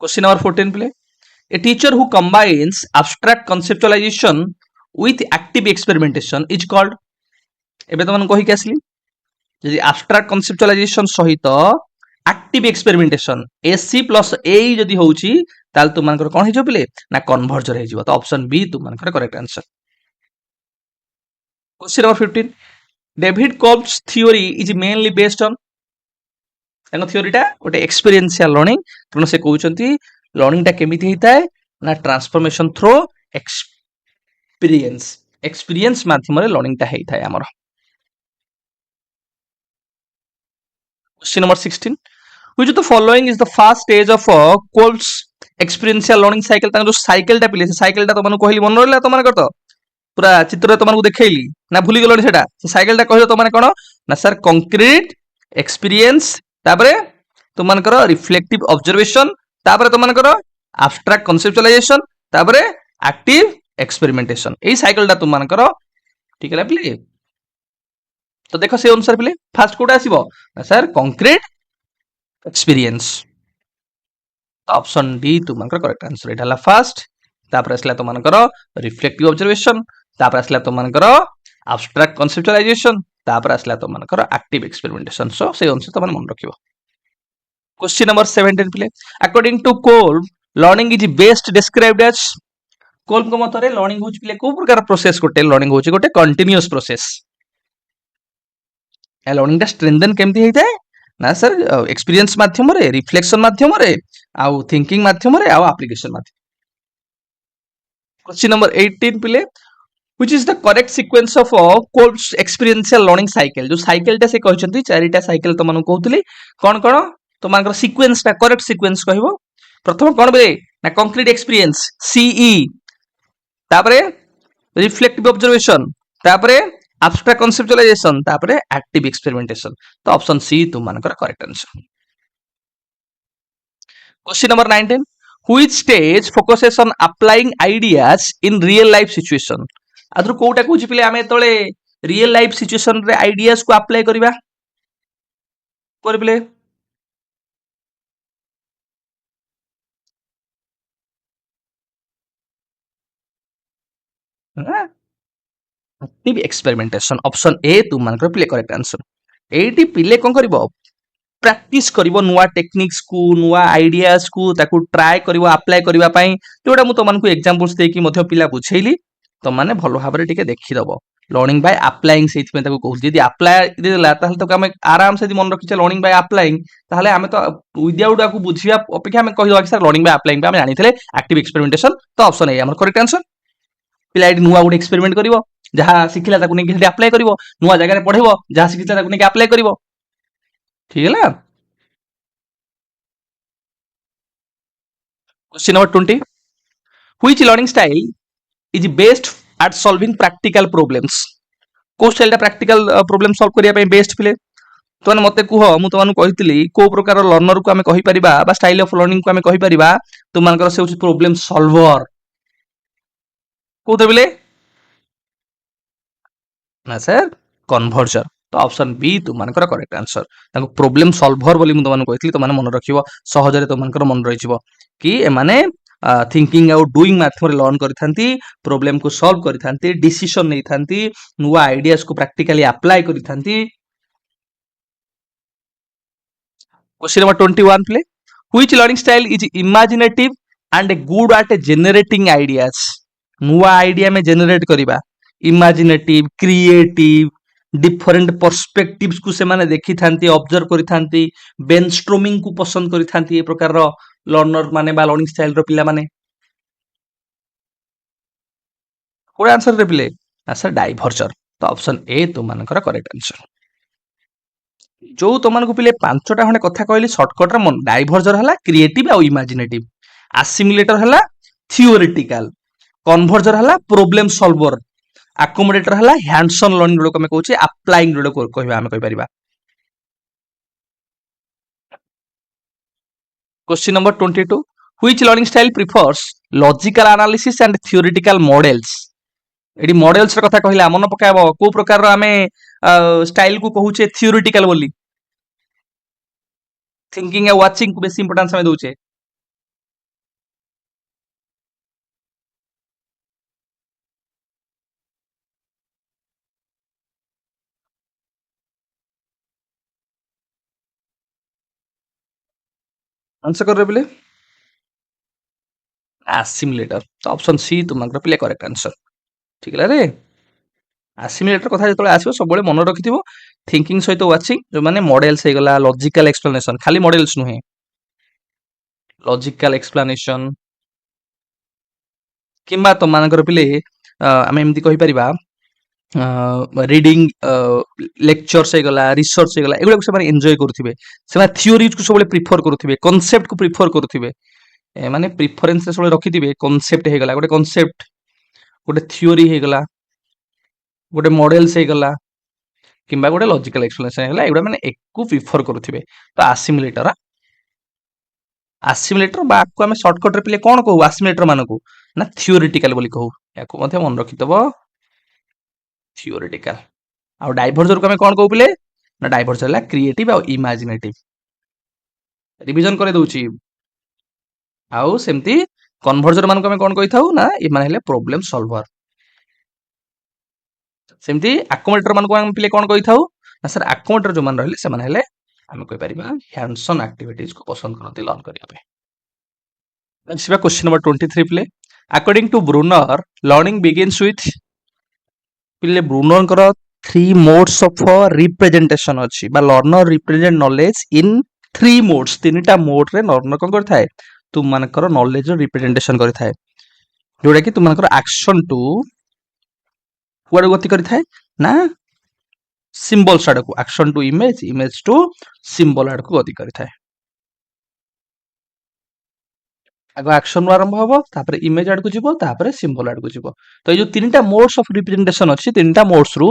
[SPEAKER 1] question number 14 प्ले a teacher who combines abstract conceptualisation with active experimentation is called एबे तमन कहि के आसली यदि एब्स्ट्रैक्ट कन्सेप्चुअलाइजेशन सहित active experimentation AC plus AE यदि होउची ताल तुम मानकर कोन हिजो प्ले ना कन्वर्जर हिजो तो ऑप्शन बी तुम मानकर correct answer question number 15 David Cobb's theory is mainly based on एनो थियोरी टा गोटे एक्सपीरियंशियल लर्निंग तनो से कहउचंती लर्निंग टा केमिति हिताय ना ट्रांसफॉर्मेशन थ्रू एक्सपीरियंस माध्यम रे लर्निंग टा हेइथाय हमर question number 16 which of the following is the first stage of Cobb's experiential learning cycle ता जो साइकिल टा पिले साइकिल ता तमन कहली मन रहला तमन करतो पूरा चित्र तुमको देखली ना भूली गलो सेटा साइकिल टा कहलो तुमने कोन ना सर कंक्रीट एक्सपीरियंस तापरे तुमनकर रिफ्लेक्टिव ऑब्जर्वेशन तापरे तुमनकर एब्स्ट्रैक्ट कन्सेप्चुअलाइजेशन तापरे एक्टिव एक्सपेरिमेंटेशन एई साइकिल टा तुमनकर ठीक है प्ले तो देखो से अनुसार प्ले फास्ट कोटा आसीबो ना sir concrete experience option D तुमनकर करेक्ट आंसर एटा हला फर्स्ट तापर असला तुमनकर रिफ्लेक्टिव ऑब्जर्वेशन तापर असला तुमनकर एब्स्ट्रैक्ट कन्सेप्चुअलाइजेशन तापर असला तुमनकर एक्टिव एक्सपेरिमेंटेशन सो से अनुसार तुमन मन रखिबो क्वेश्चन नंबर 17 प्ले according to Kolb learning is best described as Kolb को मतरे लर्निंग होच प्ले को प्रकार प्रोसेस कोटे लर्निंग होच गोटे कंटीन्यूअस प्रोसेस ए लर्निंग टा स्ट्रेंथन केमति हेइताय ना सर एक्सपीरियंस माध्यम रे रिफ्लेक्शन माध्यम रे आउ थिंकिंग माध्यम रे आउ एप्लीकेशन माध्यम क्वेश्चन नंबर 18 पिले which is the correct sequence of Cobb's experiential learning cycle जो साइकिल टा से कहचंती चारिटा साइकिल त मानु कहउतली कोन कोन तो मानकर सीक्वेंस टा करेक्ट सीक्वेंस कहबो प्रथम कोन बे ना कंक्रीट एक्सपीरियंस सीई तापरे रिफ्लेक्टिव ऑब्जर्वेशन तापरे abstract conceptualization तापरे active experimentation तो ऑप्शन सी तुम मानकर correct answer question number 19 which stage focuses on applying ideas in real life situation आदर कोटा कहूची पिले आमे तळे रियल लाइफ सिचुएशन रे आइडियाज को अप्लाई करबा कोर पिले एक्टिव एक्सपेरिमेंटेशन ऑप्शन ए तुम मानकर पिले करेक्ट आंसर एटी पिले कोन करबो प्रैक्टिस करिवो नुवा टेक्निक्स को नुवा आइडियाज को ताकू ट्राई करिवो अप्लाई करिवा पई जोडा मु तो मानकु एग्जांपल्स देकी मध्य पिला बुझेइली तो माने भलो भाबरे टिके देखि दबो लर्निंग बाय अप्लाइंग सेति में ताकू कहू यदि अप्लाई देला ताहले तो हम आराम से मन रखि लर्निंग बाय अप्लाइंग ताहले हमें तो विदाउट आकू बुझिया अपेक्षा हमें कहि दबा कि सर लर्निंग बाय अप्लाइंग हम जानिथिले एक्टिव एक्सपेरिमेंटेशन तो ऑप्शन ए हमर करेक्ट आंसर पिला एडी नुवा गुड एक्सपेरिमेंट करिवो जहा सिखिला ताकू नेकी सेठी अप्लाई करिवो नुवा जगह रे पढेबो जहा सिखिला ताकू नेकी अप्लाई करिवो ठीक है ना question number 20 which learning style is best at solving practical problems को स्टाइल प्रैक्टिकल प्रॉब्लम सॉल्व करिया पे बेस्ट फिले तो मते कुह मु तो मानु कहितली को प्रकार लर्नर को हमें कहि परिबा बा स्टाइल ऑफ लर्निंग को हमें कहि परिबा तो मानकर से होची प्रॉब्लम सॉल्वर को देबले ना सर कन्वर्जर तो ऑप्शन बी तुम मानकर करेक्ट आंसर ताको प्रॉब्लम सॉल्वर बोली मु तो मानु कहितली तो माने मन रखिबो सहजरे तो मानकर मन रहिजिवो कि ए माने थिंकिंग आउ डूइंग माध्यम रे लर्न करिथांती प्रॉब्लम को सॉल्व करिथांती डिसीजन नेइथांती नुवा आइडियाज को प्रैक्टिकली अप्लाई करिथांती क्वेश्चन नंबर 21 प्ले which learning style is imaginative and good at generating ideas नुवा आइडिया में जनरेट करिबा इमेजिनेटिव क्रिएटिव डिफरेंट पर्सपेक्टिव्स को से माने देखि थांती ऑब्जर्व करि थांती ब्रेनस्टॉर्मिंग को पसंद करि थांती ए प्रकार रो लर्नर माने बा लर्निंग स्टाइल रो पिला माने कोड आंसर रे पिले आंसर डाइवर्जर तो ऑप्शन ए तुम मानकर करेक्ट आंसर जो तुम को पिले पांचटा खंडे कथा कहली शॉर्टकट रे मन डाइवर्जर हला क्रिएटिव आ इमेजिनेटिव असिमिलेटर हला थियोरेटिकल कन्वर्जर हला प्रॉब्लम सॉल्वर अकोमोडेटर हला हैंड्स ऑन लर्निंग जोडो कमे कहूचे अप्लाइंग जोडो कहबा हम कहि परिबा question number 22 which learning style prefers logical analysis and theoretical models एडी मॉडल्स रे कथा कहिला मन पकाबो को प्रकार रो हमें स्टाइल को कहूचे थियोरेटिकल बोली थिंकिंग ए वाचिंग को बेसी इंपोर्टेंस हमें दोचे आंसर कर रे बिले असिमुलेटर तो ऑप्शन सी तुमकर पिले करेक्ट आंसर ठीक है रे असिमुलेटर कथा जतले आसीबो सब बळे मन रखिथिबो थिंकिंग सहित वाचिंग जो माने मॉडल्स हे गला लॉजिकल एक्सप्लेनेशन खाली मॉडल्स नुहे लॉजिकल एक्सप्लेनेशन किंबा तो मानकर पिले आमे एमति कहि परिबा रीडिंग लेक्चर्स हे गला रिसर्च हे गला एगुला को से माने एन्जॉय करथिबे से माने थ्योरीज को सब बळे प्रेफर करथिबे कांसेप्ट को प्रेफर करथिबे माने प्रेफरेंस सब रखिथिबे कांसेप्ट हे गला गोटे कांसेप्ट गोटे थ्योरी हे गला गोटे मॉडल्स हे गला किंबा गोटे लॉजिकल एक्सप्लेनेशन हेला एगुडा माने एक को प्रेफर करूथिबे तो असिमुलेटर बा को हमें शॉर्टकट रे पिले कोन कहू असिमुलेटर मानको ना थियोरेटिकल बोली कहू याको मध्ये मन रखितबो थियोरेटिकल आ डाइवर्जर को हमें कोन कहू पिले ना डाइवर्जर ला क्रिएटिव आ इमेजिनेटिव रिवीजन करे दोची आउ सेमती कन्वर्जर मानको हमें कोन कहिथाउ ना ए माने हेले प्रॉब्लम सॉल्वर सेमती अकोमोडेटर मानको हम पिले कोन कहिथाउ ना सर अकोमोडेटर जो मान रहले से मान हेले हम कहि परिबा हैंड्स ऑन एक्टिविटीज को पसंद करते लर्न करिया पे सिवा क्वेश्चन नंबर 23 प्ले according to Bruner learning begins with पिले ब्रूनर कर थ्री मोड्स ऑफ रिप्रेजेंटेशन अछि बा learner represent knowledge in three modes तीनटा मोड रे लर्नर कोन करथाय तुम मानकर नॉलेज रो रिप्रेजेंटेशन करथाय जोडा कि तुम मानकर एक्शन टू कुआडे गति करथाय ना सिंबल्स आड़ को action to image image to symbol आड़ को गति करथाय ଆଗ ଆକ୍ସନ ରୁ ଆରମ୍ଭ ହବ, ତାପରେ ଇମେଜ ଆଡକୁ ଯିବ, ତାପରେ ସିମ୍ବଲ ଆଡକୁ ଯିବ। ତ ଏଇ ଯୋଉ ତିନିଟା ମୋଡ୍ସ ଅଫ ରିପ୍ରେଜେଣ୍ଟେସନ ଅଛି, ତିନିଟା ମୋଡ୍ସ ରୁ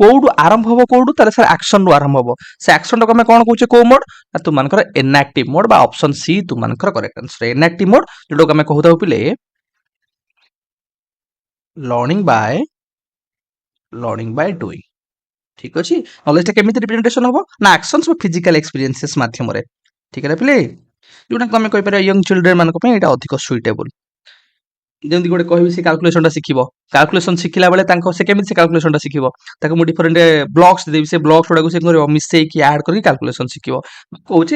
[SPEAKER 1] କୋଉଠୁ ଆରମ୍ଭ ହବ, କୋଉଠୁ ତାହେଲେ ସାର୍ ଆକ୍ସନ ରୁ ଆରମ୍ଭ ହବ। ସେ ଆକ୍ସନ ଟାକୁ ଆମେ କଣ କହୁଛେ, କୋଉ ମୋଡ ନା ତୁମାନଙ୍କର ଏନ୍ଆକ୍ଟିଭ ମୋଡ ବା ଅପସନ ସି ତୁମାନଙ୍କର କରେକ୍ଟ ଆନ୍ସର। ଏନ୍ଆକ୍ଟିଭ ମୋଡ ଯୋଉଟାକୁ ଆମେ କହୁଥାଉ ପିଲେ ଲର୍ଣ୍ଣିଂ ବାय ଡୁଇଂ। ଠିକ ଅଛି, ନଲେଜ ଟା କେମିତି ରିପ୍ରେଜେଣ୍ଟେସନ ହବ ନା ଆକ୍ସନ୍ସ ବା ଫିଜିକାଲ ଏକ୍ସପିରିଏନ୍ସେସ୍ ମାଧ୍ୟମରେ। ଠିକ ହେଲା ପିଲେ, ଯୋଉଟା ଆମେ କହିପାରିବା ୟଙ୍ଗ ଚିଲଡ୍ରେନ ମାନଙ୍କ ପାଇଁ ଏଇଟା ଅଧିକ ସୁଇଟେବୁଲ। ଯେମିତି ଗୋଟେ କହିବି ସେ କାଲକୁଲେସନ ଟା ଶିଖିବ, କାଲକୁଲେସନ ଶିଖିଲା ବେଳେ ତାଙ୍କ ସେ କେମିତି ସେ କାଲକୁଲେସନ ଟା ଶିଖିବ, ତାକୁ ମୁଁ ଡିଫରେଣ୍ଟ ବ୍ଲକ୍ସ ଦେବି, ସେ ବ୍ଲକ୍ସ ଗୁଡାକୁ ସେ କରିବ ମିଶେଇକି ଆଡ କରିକି କାଲକୁଲେସନ ଶିଖିବ। କହୁଛି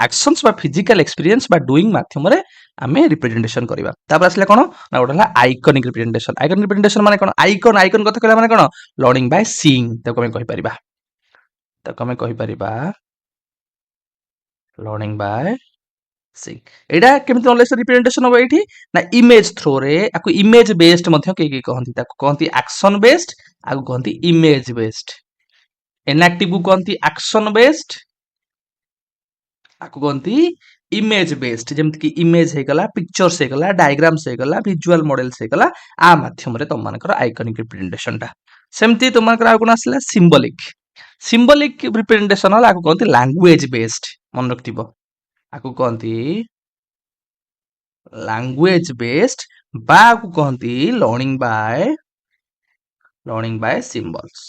[SPEAKER 1] ଆକ୍ସନ୍ସ ବା ଫିଜିକାଲ ଏକ୍ସପିରିଏନ୍ସ ବା ଡୁଇଂ ମାଧ୍ୟମରେ ଆମେ ରିପ୍ରେଜେଣ୍ଟେସନ କରିବା। ତାପରେ ଆସିଲା କଣ ନା ଗୋଟେ ହେଲା ଆଇକନିକ ରିପ୍ରେଜେଣ୍ଟେସନ। ଆଇକନିକ ରିପ୍ରେଜେଣ୍ଟେସନ ମାନେ କଣ, ଆଇକନ ଆଇକନ କଥା କହିଲା ମାନେ କଣ, ଲର୍ଣ୍ଣିଂ ବାय ସିଇଂ ତାକୁ ଆମେ କହିପାରିବା। ଲର୍ଣ୍ଣିଂ ବାय ସିଂ। ଏଇଟା କେମିତି ନଲେଜ ରିପ୍ରେଜେଣ୍ଟେସନ ହବ ଏଇଠି ନା ଇମେଜ ଥ୍ରୋରେ, ଆକୁ ଇମେଜ ବେସ୍ଡ ମଧ୍ୟ କେହି କହନ୍ତି, ତାକୁ କହନ୍ତି ଆକ୍ସନ ବେସ୍ଡ, ଆକୁ କହନ୍ତି ଇମେଜ ବେସ୍ଡ। ଏନ୍ଆକ୍ଟିଭ କୁ କହନ୍ତି ଆକ୍ସନ ବେସ୍ଡ, ଆକୁ କହନ୍ତି ଇମେଜ ବେସ୍ଡ। ଯେମିତି କି ଇମେଜ ହେଇଗଲା, ପିକ୍ଚର୍ସ ହେଇଗଲା, ଡାଇଗ୍ରାମସ ହେଇଗଲା, ଭିଜୁଆଲ ମଡେଲ୍ସ ହେଇଗଲା, ଆ ମାଧ୍ୟମରେ ତମମାନଙ୍କର ଆଇକନିକ ରିପ୍ରେଜେଣ୍ଟେସନ ଟା। ସେମିତି ତମମାନଙ୍କର ଆଉ କଣ ଆସିଲା, ସିମ୍ବଲିକ। ସିମ୍ବଲିକ ରିପ୍ରେଜେଣ୍ଟେସନ ହେଲା, ଆକୁ କହନ୍ତି ଲାଙ୍ଗୁଏଜ ବେସ୍ଡ। ମନେ ରଖିଥିବ, ଆକୁ କହନ୍ତି ଲାଙ୍ଗୁଏଜ ବେସ୍ଡ ବା ଆକୁ କହନ୍ତି ଲର୍ଣ୍ଣିଂ ବାୟ ସିମ୍ବଲସ।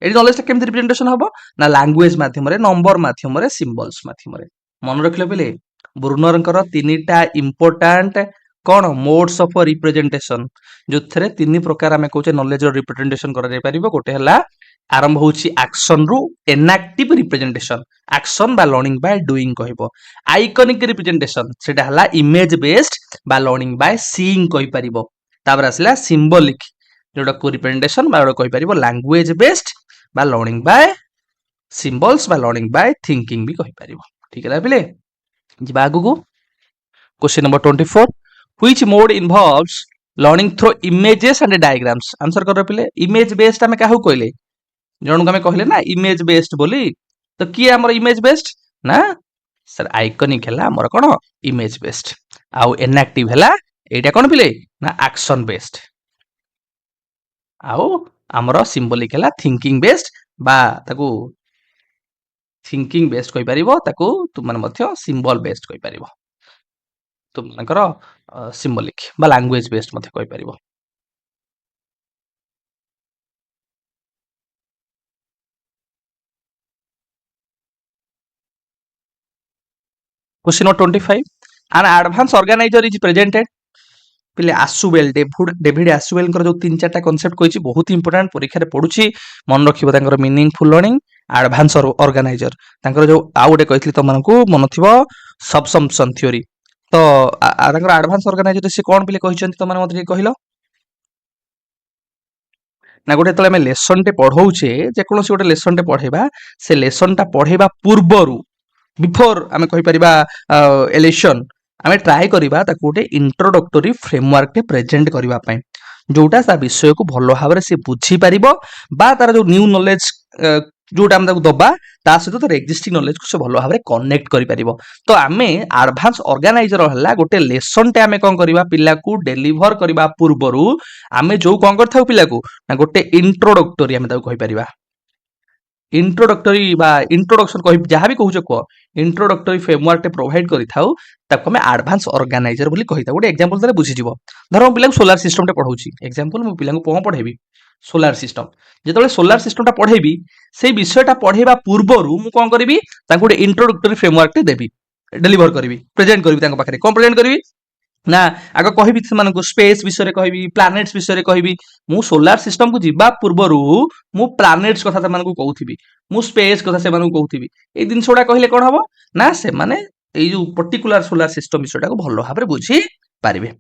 [SPEAKER 1] ଏଠି ନଲେଜ ଟା କେମିତି ରିପ୍ରେଜେଣ୍ଟେସନ ହବ ନା ଲାଙ୍ଗୁଏଜ ମାଧ୍ୟମରେ, ନମ୍ବର ମାଧ୍ୟମରେ, ସିମ୍ବଲସ ମାଧ୍ୟମରେ। ମନେ ରଖିଲେ ପିଲେ, ବ୍ରୁନରଙ୍କର ତିନିଟା ଇମ୍ପୋର୍ଟାଣ୍ଟ କଣ ମୋଡ୍ସ ଅଫ ରିପ୍ରେଜେଣ୍ଟେସନ, ଯୋଉଥିରେ ତିନି ପ୍ରକାର ଆମେ କହୁଛେ ନଲେଜ ର ରିପ୍ରେଜେଣ୍ଟେସନ କରାଯାଇ ପାରିବ। ଗୋଟେ ହେଲା ଆରମ୍ଭ ହଉଛି ଆକ୍ସନ ରୁ, ଏନ୍ଆକ୍ଟିଭ ରିପ୍ରେଜେଣ୍ଟେସନ, ଆକ୍ସନ ବା ଲର୍ଣ୍ଣିଂ ବାୟ ଡୁଇଂ କହିବ। ଆଇକନିକ ରିପ୍ରେଜେଣ୍ଟେସନ ସେଟା ହେଲା ଇମେଜ ବେସ୍ଡ ବା ଲର୍ଣ୍ଣିଂ ବାୟ ସିଇଂ କହିପାରିବ। ତାପରେ ଆସିଲା ସିମ୍ବଲିକ, ଯୋଉଟାକୁ ରିପ୍ରେଜେଣ୍ଟେସନ ବା ଯୋଉଟା କହିପାରିବ ଲାଙ୍ଗୁଏଜ ବେସ୍ଡ ବା ଲର୍ଣ୍ଣିଂ ବାୟ ସିମ୍ବଲସ ବା ଲର୍ଣ୍ଣିଂ ବାୟ ଥିଙ୍କିଂ ବି କହିପାରିବ। ଠିକ ହେଲା ପିଲେ, ଯିବା ଆଗକୁ। Question number 24, which mode involves learning through images and diagrams। Answer कर पिले, इमेज बेस्ड आमे काहू कहले, जणु आमे कहले ना इमेज बेस्ड बोली, तो किए हमर इमेज बेस्ड ना सर आइकनिक हैला हमर कोन इमेज बेस्ड, आउ इनएक्टिव हैला एटा कोन पिले ना एक्शन बेस्ड, आउ हमर सिंबलिक हैला थिंकिंग बेस्ड बा ताकू थिंकिंग बेस्ड कहि परिबो, ताकू तुम मन मध्य सिंबल बेस्ड कहि परिबो, तुम मनकर सिंबलिक बा लैंग्वेज बेस्ड मध्य कहि परिबो। Question number 25, an advanced organizer is presented। पिले आसुवेल, डेविड आसुवेल जो तीन चार कनसेप्ट कही बहुत इंपोर्टेंट, परीक्षा पड़ुछि, मन रखिबो मीनिंगफुल लर्निंग, एडवांस ऑर्गेनाइजर, जो आउ गोटे कही तुमको मन थी सबसम्पशन थ्योरी। तो एडवांस ऑर्गेनाइजर से कौन पिले कहते तुम मत कहल ना, गोटे जो लेसन टे पढ़ौचे, जेकोसी गोटे लेसन टे पढ़ेबा, से लेसन टा पढ़ेबा पूर्वरु, बिफोर आमे कहि परिबा एलेसन, आमे ट्राई करिबा ताको गोटे इंट्रोडक्टरी फ्रेमवर्क टे प्रेजेंट करिबा पई, जोटा सा विषय को भलो भाबरे से बुझी परिबो बा तार जो न्यू नॉलेज जोटा हम ताको दबा ता सहित तार एक्जिस्टिंग नॉलेज को से भलो भाबरे कनेक्ट करि परिबो। तो आमे एडवांस ऑर्गेनाइजर हल्ला गोटे लेसन टे आमे कोन करिबा, पिला को डेलीवर करिबा पूर्वरु आमे जो कोन करथाउ पिला को ना गोटे इंट्रोडक्टरी आमे ताको कहि परिबा, इंट्रोडक्टरी बा इंट्रोडक्शन कहि जहां भी कहूछ को इंट्रोडक्टरी फ्रेमवर्क टे प्रोवाइड करि थाउ, ताको हमें एडवांस ऑर्गेनाइजर बोली कहि थाउ। गोटे एग्जांपल दरे बुझी जिवो, धरो पिला को सोलार सिस्टम टे पढौची, एग्जांपल मो पिला को कोन पढेबी सोलार सिस्टम, जेतबे सोलार सिस्टम टा पढेबी सेही विषयटा पढेबा पूर्वरु मु कोन करबी, ताको गोटे इंट्रोडक्टरी फ्रेमवर्क टे देबी, डेलीवर करबी, प्रेजेंट करबी ताको पाखरे। कोन प्रेजेंट करबी ना आग कहबी सेमानकु स्पेस विषय रे कहबी, प्लैनेट्स विषय रे कहबी, मु सोलार सिस्टम को जिबा पूर्वरु मु प्लैनेट्स कथा सेमानकु कहउथिबी, मु स्पेस कथा सेमानकु कहउथिबी। ए दिन सोडा कहले कोन हबो ना से माने एई जो पर्टिकुलर सोलार सिस्टम विषयटा को भलो भाबरे बुझी पारिबे।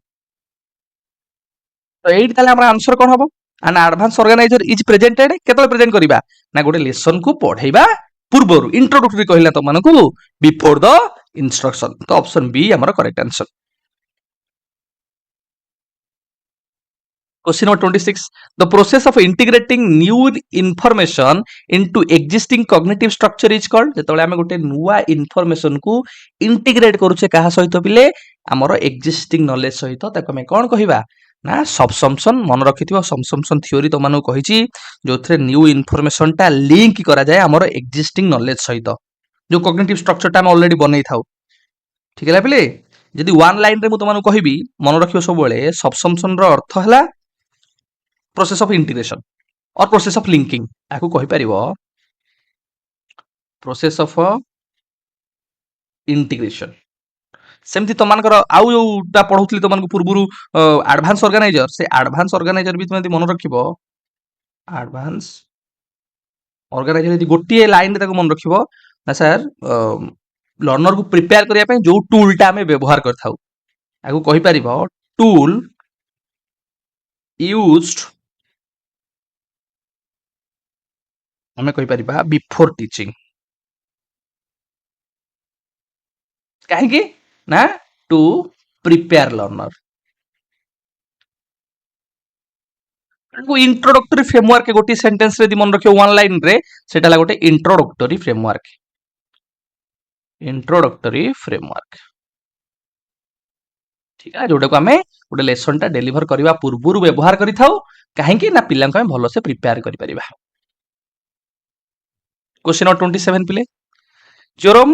[SPEAKER 1] तो एइट ताले हमरा आंसर कोन हबो, an advance organiser is presented केतले प्रेजेंट करिबा ना गोटे लेसन को पढेबा पूर्वरु, इंट्रोडक्टरी कहला तो मानकु बिफोर द इंस्ट्रक्शन। तो ऑप्शन बी हमर correct answer. Question number 26. The process of integrating new information into existing cognitive structure is called. ଯେତେବେଳେ ଆମେ ଗୋଟେ ନୂଆ information କୁ integrate କରୁଛେ କାହା ସହିତ ପିଲେ ଆମର existing knowledge ସହିତ ତାକୁ ଆମେ କଣ କହିବା ନା subsumption। ମନେ ରଖିଥିବ subsumption theory ତମମାନଙ୍କୁ କହିଛି ଯୋଉଥିରେ new information ଟା link କରାଯାଏ ଆମର existing knowledge ସହିତ ଯୋଉ cognitive structure ଟା ଆମେ already ବନେଇ ଥାଉ। ଠିକ ହେଲା ପିଲେ? ଯଦି one line ରେ ମୁଁ ତମମାନଙ୍କୁ କହିବି ମନେ ରଖିବ ସବୁବେଳେ subsumption ର ଅର୍ଥ ହେଲା process of integration or process of linking ଆକୁ କହିପାରିବ process of integration। ସେମିତି ତମାନଙ୍କର ଆଉ ଯୋଉଟା ପଢଉଥିଲି ତମାନଙ୍କୁ ପୂର୍ବରୁ ଆଡଭାନ୍ସ ଅର୍ଗାନାଇଜର ସେ ଆଡଭାନ୍ସ ଅର୍ଗାନାଇଜର ବି ତମେ ଯଦି ମନେ ରଖିବ ଆଡଭାନ୍ସ ଅର୍ଗାନାଇଜର ଯଦି ଗୋଟିଏ ଲାଇନରେ ତାକୁ ମନେ ରଖିବ ନା ସାର୍ ଲର୍ଣ୍ଣରକୁ ପ୍ରିପେୟାର କରିବା ପାଇଁ ଯୋଉ ଟୁଲଟା ଆମେ ବ୍ୟବହାର କରିଥାଉ ଆକୁ କହିପାରିବ ଟୁଲ ୟୁଜ୍ଡ ଆମେ କହିପାରିବା ବିଫୋର ଟିଚିଂ। କାହିଁକି ନା to prepare learner. Introductory framework गोटे सेंटेंस रे मन रखियो वन लाइन रे सेटा ला गोटे इंट्रोडक्टरी फ्रेमवर्क। इंट्रोडक्टरी फ्रेमवर्क ठीक है जोटा को आमे गोटे लेसन टा डेलीवर करबा पूर्वरु व्यवहार करि थाउ काहेकि ना पिल्ला को भलो से प्रिपेयर करि परिबा। क्वेश्चन नंबर 27 पिले जेरोम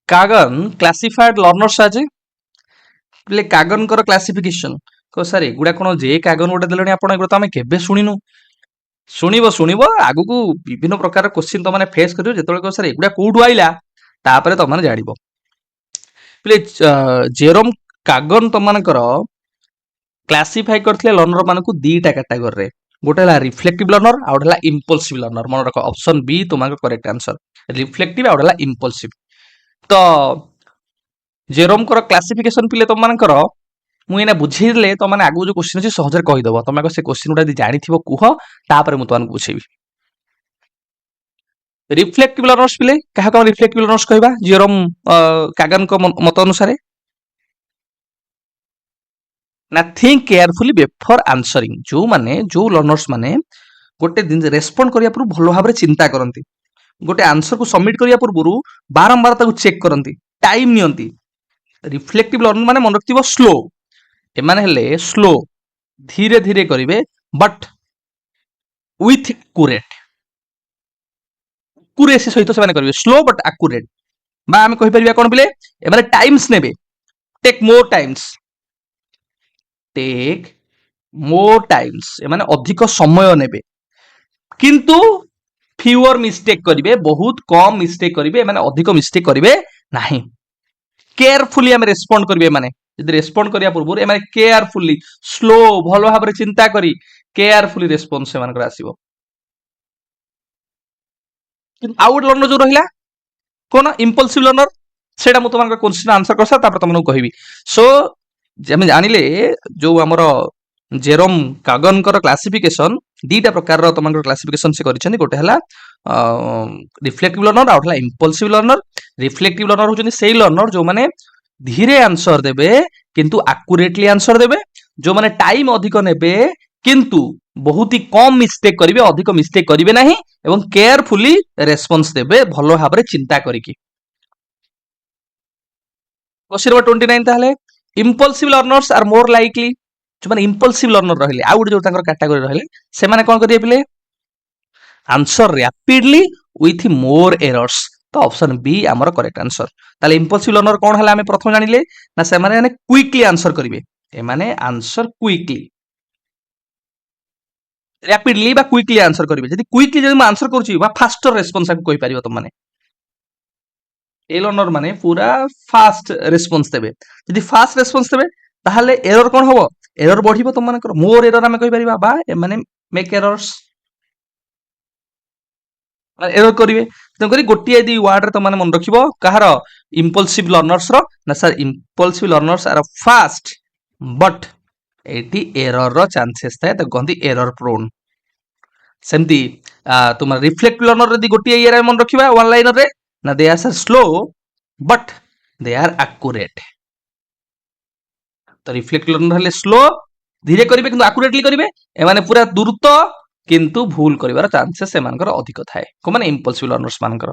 [SPEAKER 1] कागन क्लासिफाइड लर्नर्स आज पिले कागन कर क्लासिफिकेशन को सर एगुडा कोन जे कागन गोटे देलणी आपण एगुडा तो आमे केबे सुनिनु शुणव आगु को विभिन्न प्रकार क्वेश्चन तुम मैंने फेस कर जो सर एगुड़ा कौटू आईला तापर तुम जान पे जेरोम कागन तुम क्लासीफाई करते लर्नर मान दीटा कैटेगोरी रे गोटे है रिफ्लेक्टिव लर्नर आउ गोटे इम्पल्सिव लर्नर मन रख ऑप्शन बी तुम करेक्ट आंसर रिफ्लेक्टिव आउ गोटे इम्पल्सिव। तो जेरोम कर क्लासिफिकेशन पिले तुम मानकर मुझे बुझेले तुम मैंने आगु जो क्वेश्चन अच्छे सहजरे कहीदेव तुम से क्वेश्चन गुड़ा जानी कुह तापर मुझे तुमको बुझेबी। रिफ्लेक्टिव लर्नर्स पिले क्या रिफ्लेक्टिव लर्नर्स कहबा जेरोम कागन को मत अनुसार ना थिंक केयरफुली बिफोर आंसरिंग जो माने जो लर्नर्स माने गोटे दिन रेस्पोंड करिया पूर्व भलो भाबरे चिंता करंती गोटे आंसर को सबमिट करिया पूर्व बारंबार ताको चेक करंती टाइम नियंती। रिफ्लेक्टिव लर्नर माने मन रखिबो स्लो एमाने हेले स्लो धीरे धीरे करिवे बट विथ एक्यूरेट एक्यूरेसी सहित से माने करिवे स्लो बट एक्यूरेट बा आमे कहि परिबा कोन बिले एमाने टाइम्स नेबे take more times take more times एमाने अधिक समय नेबे किंतु फ्यूअर मिस्टेक करिवे बहुत कम मिस्टेक करिवे एमाने अधिक मिस्टेक करिवे नाही। केयरफुली आमे रेस्पोंड करिवे माने यदि रेस्पोंड करिया पूर्व एमाने केयरफुली स्लो भलो भाबरे चिंता करी केयरफुली रेस्पोंस एमानकर आसीबो। आउट लर्नर जो रहिला कोन इंपल्सिव लर्नर सेटा मु तुमन क्वेश्चन आंसर करसा तापर तुमन कहबी। सो जेमे जानिले जो हमर जेरोम कागन कर क्लासिफिकेशन दीटा प्रकार रो तुमन क्लासिफिकेशन से करिसेंती गोटे हला रिफ्लेक्टिव लर्नर आउट हला इंपल्सिव लर्नर। रिफ्लेक्टिव लर्नर होचनी सेही लर्नर जो माने धीरे आंसर देबे किंतु एक्यूरेटली आंसर देबे जो माने टाइम अधिक नेबे किंतु बहुत ही कम मिस्टेक करिवे अधिक मिस्टेक करिवे नाही एवं केयरफुली रेस्पॉन्स देबे भलो भाबरे चिंता करिकि। क्वेश्चन नंबर 29 ताहले impulsive learners are more likely जो माने इंपल्सिव लर्नर रहले आउट जो तांकर कैटेगरी रहले से माने कोन करिए पिले answer rapidly with more errors. तो ऑप्शन बी हमर करेक्ट आंसर। ताले इंपल्सिव लर्नर कोन हला हमें प्रथम जानिले ना से माने क्विकली आंसर करिवे ए माने आंसर क्विकली रैपिडली बा क्विकली आंसर करिवे जदी क्विकली जदी मैं आंसर करूची बा फास्टर रेस्पॉन्स को कहि परिबो त माने ए लर्नर माने पूरा फास्ट रेस्पॉन्स देबे जदी फास्ट रेस्पॉन्स देबे ताहले एरर कोन होबो एरर बढ़िबो त माने मोर एरर हमें कहि परिबा बा ए माने मेक एरर्स एरर करिवे त करी गोटी यदि वर्ड रे त माने मन रखिबो कहार इंपल्सिव लर्नर्स रो ना sir impulsive learners are fast but एटी एरर रो चांसेस थाए त गंदी एरर प्रोन। सेमती तुम रिफ्लेक्टिव लर्नर यदि गोटी ये मन रखिबा वन लाइनर रे ना they are slow but they are accurate. तो रिफ्लेक्टिव लर्नर हेले स्लो ଧୀରେ କରିବେ କିନ୍ତୁ ଆକୁରେଟଲି କରିବେ, ଏମାନେ ପୁରା ଦ୍ରୁତ କିନ୍ତୁ ଭୁଲ କରିବାର ଚାନ୍ସେସ୍ ସେମାନଙ୍କର ଅଧିକ ଥାଏ, କୋଉମାନେ ଇମ୍ପଲସିଭ ଲର୍ନର୍ସ ମାନଙ୍କର।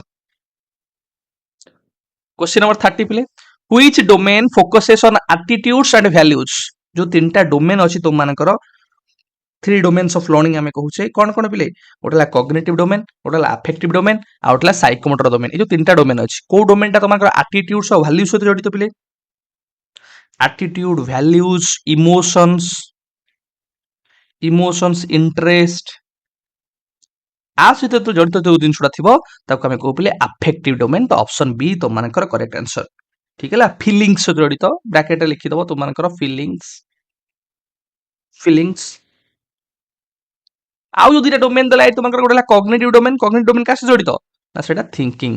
[SPEAKER 1] क्वेश्चन नंबर 30 पिले which domain focuses on attitudes and values. जो तीनटा डोमेन अछि तुम मानकर थ्री डोमेन्स ऑफ लर्निंग आमे कहूचे कौन कौन पिले, गोटेला कॉग्निटिव डोमेन, गोटेला अफेक्टिव डोमेन आ गोटेला साइकोमोटर डोमेन। ए जो तीनटा डोमेन अछि को डोमेनटा तुमकर एटीट्यूड्स और वैल्यूज सहित जड़ित पिले, attitude values emotions, emotions interest आ सहित तो जड़ित जो जिनसुडा थिबो ताको आमे कहू पिले अफेक्टिव डोमेन। तो ऑप्शन बी तुम मानकर करेक्ट आंसर, ठीक है। फीलिंग्स सहित जड़ित ब्रैकेट लिखि दबो तुम मानकर फीलिंग्स, फीलिंग्स आउ जो दुटा डोमेन देला तुमकर गोटेला कॉग्निटिव डोमेन, कॉग्निटिव डोमेन का से जड़ित ना सेटा थिंकिंग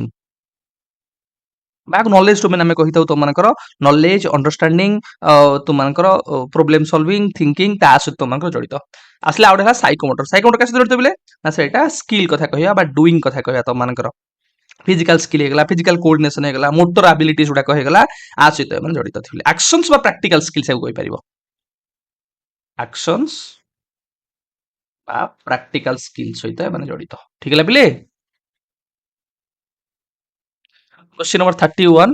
[SPEAKER 1] बा नॉलेज डोमेन आमे कहिताउ तुम मानकर नॉलेज अंडरस्टैंडिंग तुम मानकर प्रॉब्लम सॉल्विंग थिंकिंग ता सहित तुम मानकर जड़ित आसले आउट है साइकोमोटर। साइकोमोटर का से जड़ित बिले ना सेटा स्किल कथा कहया बा डूइंग कथा कहया तुम मानकर फिजिकल स्किल हेगला, फिजिकल कोऑर्डिनेशन हेगला, मोटर एबिलिटीज गुडा हेगला आ सहित मन जड़ित थिले। एक्शंस बा प्रैक्टिकल स्किल से कोइ परिबो, एक्शंस बा प्रैक्टिकल स्किल सहित मन जड़ित, ठीक है पिले। Question number 31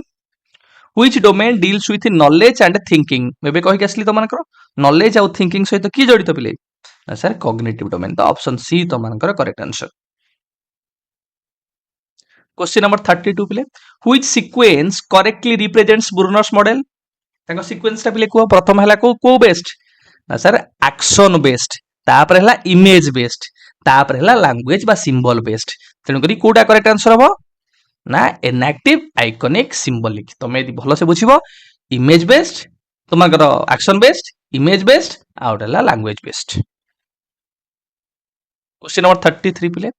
[SPEAKER 1] which domain deals with knowledge and thinking. एबे कहि आसली तो मानकर नॉलेज आउ थिंकिंग सहित की जड़ित पिले, सर कॉग्निटिव डोमेन। तो ऑप्शन सी तो मानकर करेक्ट आंसर। क्वेश्चन नंबर 32 पिले which sequence correctly represents Brunner's model. ताको सीक्वेंस ता पिले को प्रथम हला को बेस्ड ना सर एक्शन बेस्ड, तापर हला इमेज बेस्ड, तापर हला लैंग्वेज बा सिंबल बेस्ड। तेनु करी कोटा करेक्ट आंसर हबो ना इनएक्टिव आइकॉनिक सिंबलिक। तमे यदि भलो से बुझिबो इमेज बेस्ड तुमकर एक्शन बेस्ड, इमेज बेस्ड आउट हला लैंग्वेज बेस्ड। क्वेश्चन नंबर 33 पिले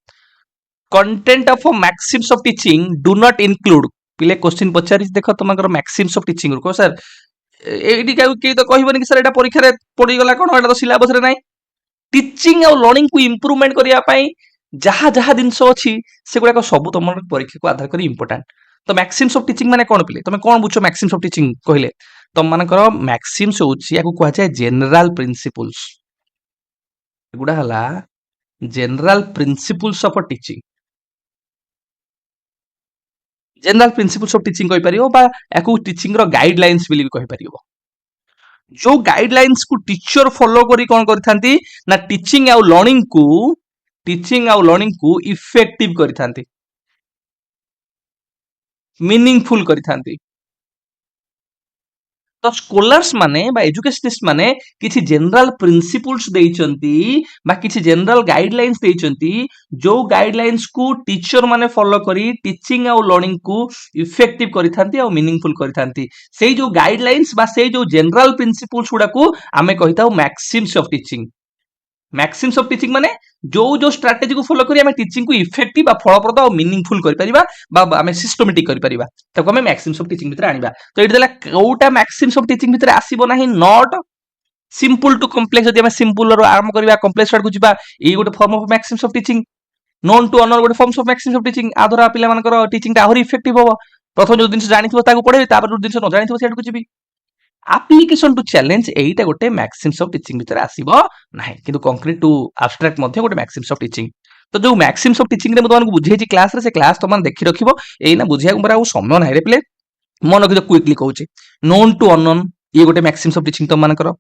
[SPEAKER 1] content of maxims of teaching do not include. पिले क्वेश्चन पचारि देखो तुमकर मैक्सिम्स ऑफ टीचिंग को सर एडी के तो कहबोनी कि सर एटा परीक्षा रे पड़ी गला कोन, एटा तो सिलेबस रे नै। टीचिंग और लर्निंग को इंप्रूवमेंट करिया पई जहा जहा दिनसो अछि सेगुडा को सब तुम परीक्षा को आधार करी इंपोर्टेंट। तो मैक्सिम्स ऑफ टीचिंग माने कोन पिले, तुम कोन बुझो मैक्सिम्स ऑफ टीचिंग कहले तुम मानकर मैक्सिम्स होछि याको कहै छै जनरल प्रिंसिपल्स। एगुडा हला general principles of teaching, general principles of teaching कहि परियो बा याको टीचिंग रो गाइडलाइंस बिली कहि परियो। जो गाइडलाइंस को टीचर फॉलो करी कोन करथांती ना टीचिंग आउ लर्निंग को इफेक्टिव करथांती, मीनिंगफुल करथांती। तो स्कॉलर्स माने बा एजुकेशनिस्ट माने किछि जनरल प्रिंसिपल्स देइचंती बा किछि जनरल गाइडलाइंस देइचंती, जो गाइडलाइंस को टीचर माने फॉलो करी टीचिंग आउ लर्निंग को इफेक्टिव करथांती आउ मीनिंगफुल करथांती। सेई जो गाइडलाइंस बा सेई जो जनरल प्रिंसिपल्स गुडा को आमे कहिताउ maxims of teaching. Maxims of teaching माने जो जो स्ट्रैटेजी को फॉलो करी हमें टीचिंग को इफेक्टिव बा फलप्रद और मीनिंगफुल करि परिबा बा हमें सिस्टमैटिक करि परिबा ताको हमें मैक्सिम्स ऑफ टीचिंग भितर आनिबा। तो एठी देला कोटा मैक्सिम्स ऑफ टीचिंग भितर आसीबो नाही, नॉट सिंपल टू कॉम्प्लेक्स। जदि हमें सिंपल रो आरंभ करिबा कॉम्प्लेक्स को जिबा ए गोटे form of maxims of teaching, known to unknown गोटे forms of maxims of teaching. आधरा पिला मानकर टीचिंग ता आहुरी इफेक्टिव होबो। प्रथम जो दिन जानिथिबो ताको पढेबी, तापर जो दिन न जानिथिबो सेट को जिबी। एप्लिकेशन टू चैलेंज एटा गोटे मैक्सिम्स ऑफ टीचिंग भितर आसीबो नाही, किंतु कंक्रीट टू एब्स्ट्रैक्ट मध्ये गोटे मैक्सिम्स ऑफ टीचिंग। तो जो मैक्सिम्स ऑफ टीचिंग रे म तुमको बुझेछि क्लास रे, से क्लास तुम देखि रखिबो। एना बुझिया हमरा आ समय नाही रे प्ले, मन रखि क्विकली कहूछि। नोन टू अननोन ये गोटे मैक्सिम्स ऑफ टीचिंग तुम मानकर।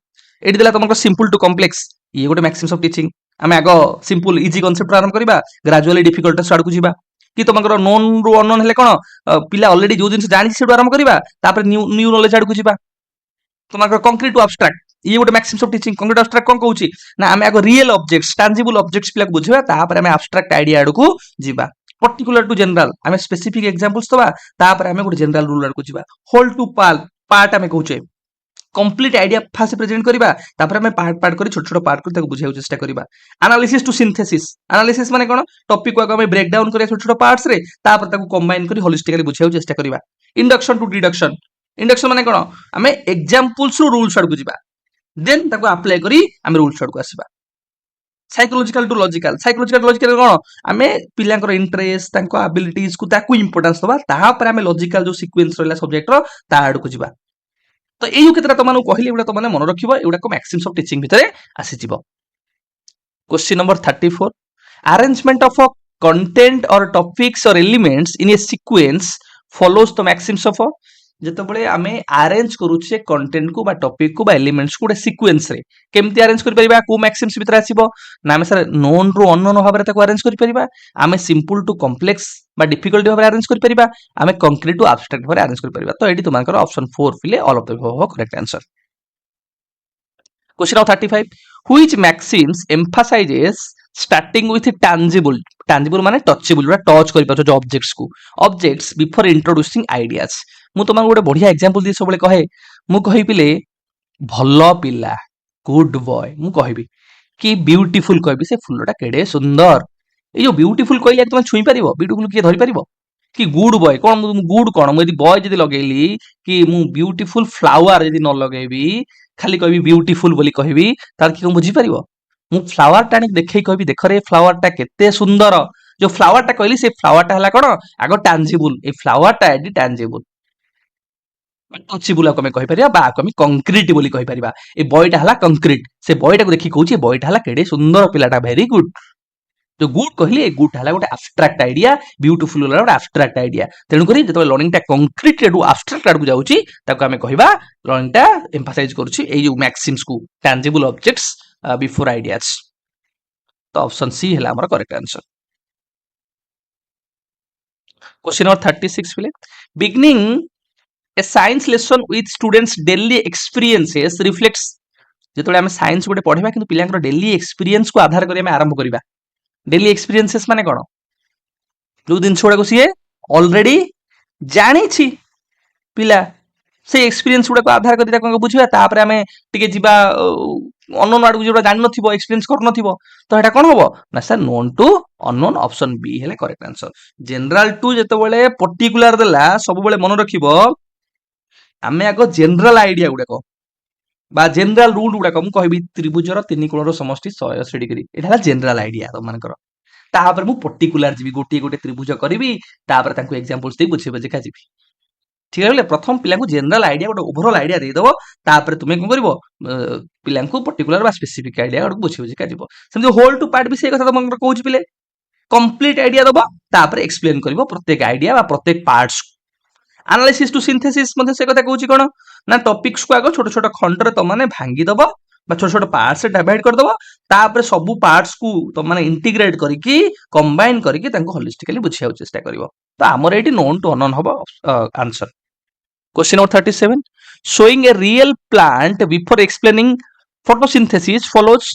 [SPEAKER 1] एठी देला तुमको सिंपल टू कॉम्प्लेक्स ये गोटे मैक्सिम्स ऑफ टीचिंग। आमे आगो सिंपल इजी कांसेप्ट आरंभ करबा, ग्रेजुअली डिफिकल्ट स्टार्ट को जिबा। कि तुमको नोन रू अननोन हेले कोन पिला ऑलरेडी जो जिंस जानि सेडू आरंभ करबा, तापर न्यू न्यू नॉलेज आड़ को जिबा। तुमको कंक्रीट टू एब्स्ट्रैक्ट ये गोटे maxims of teaching. Concrete abstract कोन कहूछि ना आमे आगो रियल ऑब्जेक्ट्स टैंजिबल ऑब्जेक्ट्स पिला को बुझिबा, तापर आमे एब्स्ट्रैक्ट आइडिया आड़ को जिबा। पर्टिकुलर टू जनरल आमे स्पेसिफिक एग्जांपल्स दबा, तापर आमे गोटे जनरल रूल आड़ को जिबा। होल टू पार्ट आमे कहूछे कंप्लीट आइडिया फास्ट प्रेजेंट करिबा, तापर हमें पार्ट पार्ट करी छोट छोट पार्ट करी ताको बुझाउ चेष्टा करिबा। एनालिसिस टू सिंथेसिस, एनालिसिस माने कोन टॉपिक को हमें ब्रेक डाउन करिया छोट छोट पार्ट्स रे, तापर ताको कंबाइन करी होलिस्टिकली बुझाउ चेष्टा करिबा। इंडक्शन टू डिडक्शन, इंडक्शन माने कोन हमें एग्जांपल्स रो रूल्स आड़ को जिबा, देन ताको अप्लाई करी हमें रूल्स आड़ को आसीबा। Psychological to logical, psychological logical कोन हमें पिलांकर इंटरेस्ट तांको एबिलिटीज को ताको इंपोर्टेंस दबा, तापर हमें लॉजिकल जो सीक्वेंस रहला सब्जेक्ट रो ता आड़ को जिबा। तो ଏଇ ଯୋଉ କେତେଟା ତମମାନଙ୍କୁ କହିଲି ଏଗୁଡ଼ା ତମମାନେ ମନେ ରଖିବ, ଏଗୁଡ଼ାକ ମ୍ୟାକ୍ସିମ୍ସ ଅଫ ଟିଚିଂ ଭିତରେ ଆସିଯିବ। Question number 34 arrangement of a content or topics or elements in a sequence follows the maxims of a ଯେତେବେଳେ ଆମେ ଆରେଞ୍ଜ କରୁଛେ କଣ୍ଟେଣ୍ଟ କୁ ବା ଟପିକ କୁ ବା ଏଲିମେଣ୍ଟସ କୁ ଗୋଟେ ସିକ୍ୱେନ୍ସ ରେ କେମିତି ଆରେଞ୍ଜ କରିପାରିବା, କୋଉ ମ୍ୟାକ୍ସିମ୍ସ ଭିତରେ ଆସିବ ନା ଆମେ ସାର୍ ନୋନ୍ ରୁ ଅନନୋନ୍ ଭାବରେ ତାକୁ ଆରେଞ୍ଜ କରିପାରିବା, ଆମେ ସିମ୍ପଲ ଟୁ କମ୍ପ୍ଲେକ୍ସ ବା ଡିଫିକଲ୍ଟ ଭାବରେ ଆରେଞ୍ଜ କରିପାରିବା, ଆମେ କଂକ୍ରିଟ ଟୁ ଆବଷ୍ଟ୍ରାକ୍ଟ ଭାବରେ ଆରେଞ୍ଜ କରିପାରିବା। ତ ଏଠି ତୁମଙ୍କର ଅପସନ 4 ଫିଲେ all of the above correct answer. Question of 35 which maxims emphasizes starting with tangible tangible माने touchable बा टच करि पाछो जो ऑब्जेक्ट्स को ऑब्जेक्ट्स बिफोर इंट्रोड्यूसिंग आइडियाज। मु तुमन गोटे बढ़िया एग्जांपल दी सबले कहे मु कहि पिले भलो पिला गुड बॉय मु कहबी कि ब्यूटीफुल कहबी से फुलटा केडे सुंदर। ए जो ब्यूटीफुल कहले तुम छुई परिबो ब्यूटीफुल किए धरि परिबो कि गुड बॉय कोन गुड कोन मु यदि बॉय जदि लगेली कि मु ब्यूटीफुल फ्लावर जदि न लगेबी खाली कहबी ब्यूटीफुल बोली कहबी तार कि कोन बुझी परिबो मु फ्लावर टा देखै कहबी देख रे फ्लावर टा केते सुंदर जो फ्लावर टा कहली से फ्लावर टा हला कोन आगो टैंजिबल ए फ्लावर टा एडी टैंजिबल टचेबल आको कहि परिबा बा आको कंक्रीट बोली कहि परिबा ए बॉयटा हला कंक्रीट से बॉयटा को देखि कहूची बॉयटा हला केडे सुंदर पिलाटा वेरी गुड जो गुड कहली ए गुड हला गोटे एब्स्ट्रैक्ट आइडिया ब्यूटीफुल हला गोटे एब्स्ट्रैक्ट आइडिया तेणु करी जतो लर्निंग टा कंक्रीट टू एब्स्ट्रैक्ट आडू जाउची ताको हमें कहिबा लर्निंग टा एम्फसाइज करूची ए जो मैक्सिम्स को टैंजिबल ऑब्जेक्ट्स बिफोर आइडियाज। तो ऑप्शन सी हला हमर करेक्ट आंसर। क्वेश्चन नंबर 36 फिले beginning a science lesson with students daily experiences reflects जेतोले हम साइंस गोटे पढिबा किंतु पिलांकर डेली एक्सपीरियंस को आधार करी हम आरंभ करिबा डेली एक्सपीरियंसेस माने कोन जो दिन छोड़ा को सीए ऑलरेडी जानी छी पिला से एक्सपीरियंस गुडा को आधार करी ताको बुझिबा तापर हमें टिके जिबा अननोन आडू जोडा जानि नथिबो एक्सपीरियंस कर नथिबो तो एटा कोन होबो ना sir known to unknown option B हेले करेक्ट आंसर। जनरल टू जेतबेले पर्टिकुलर देला सब बेले मन रखिबो आमे आगो जनरल आइडिया गुडा बा जनरल रूल गुडा मु कहबी त्रिभुजर तीन कोणर समष्टि 180 डिग्री एटा जनरल आइडिया तो मानकर तापर मु पर्टिकुलर जीवी गोटे गोटे त्रिभुज करी तापर तांको एग्जांपल्स दे बुझे बुझे जीवी ठीक है प्रथम पिला को जनरल आइडिया गोटे ओवरऑल आइडिया दे दबो तापर तुमे कोन करबो पिला को पर्टिकुलर बा स्पेसिफिक आइडिया गोटे बुझे बुझे जीवो सेम होल टू पार्ट भी से कथा तुम कहूची पिले कंप्लीट आइडिया दबो तापर एक्सप्लेन करबो प्रत्येक आइडिया बा प्रत्येक पार्ट्स एनालिसिस टू सिंथेसिस मध्ये से कथा कहूची कोन ना टॉपिक्स को आगो छोट छोट खंड रे त माने भांगी दबो बा छोट छोट पार्ट्स रे डिवाइड कर दबो तापर सब पार्ट्स को त माने इंटीग्रेट करिकि कंबाइन करिकि तांको होलिस्टिकली बुझिया चेष्टा करिवो तो हमर एटी नोन टू अननोन हबो answer. Question number 37 showing a real plant before explaining photosynthesis follows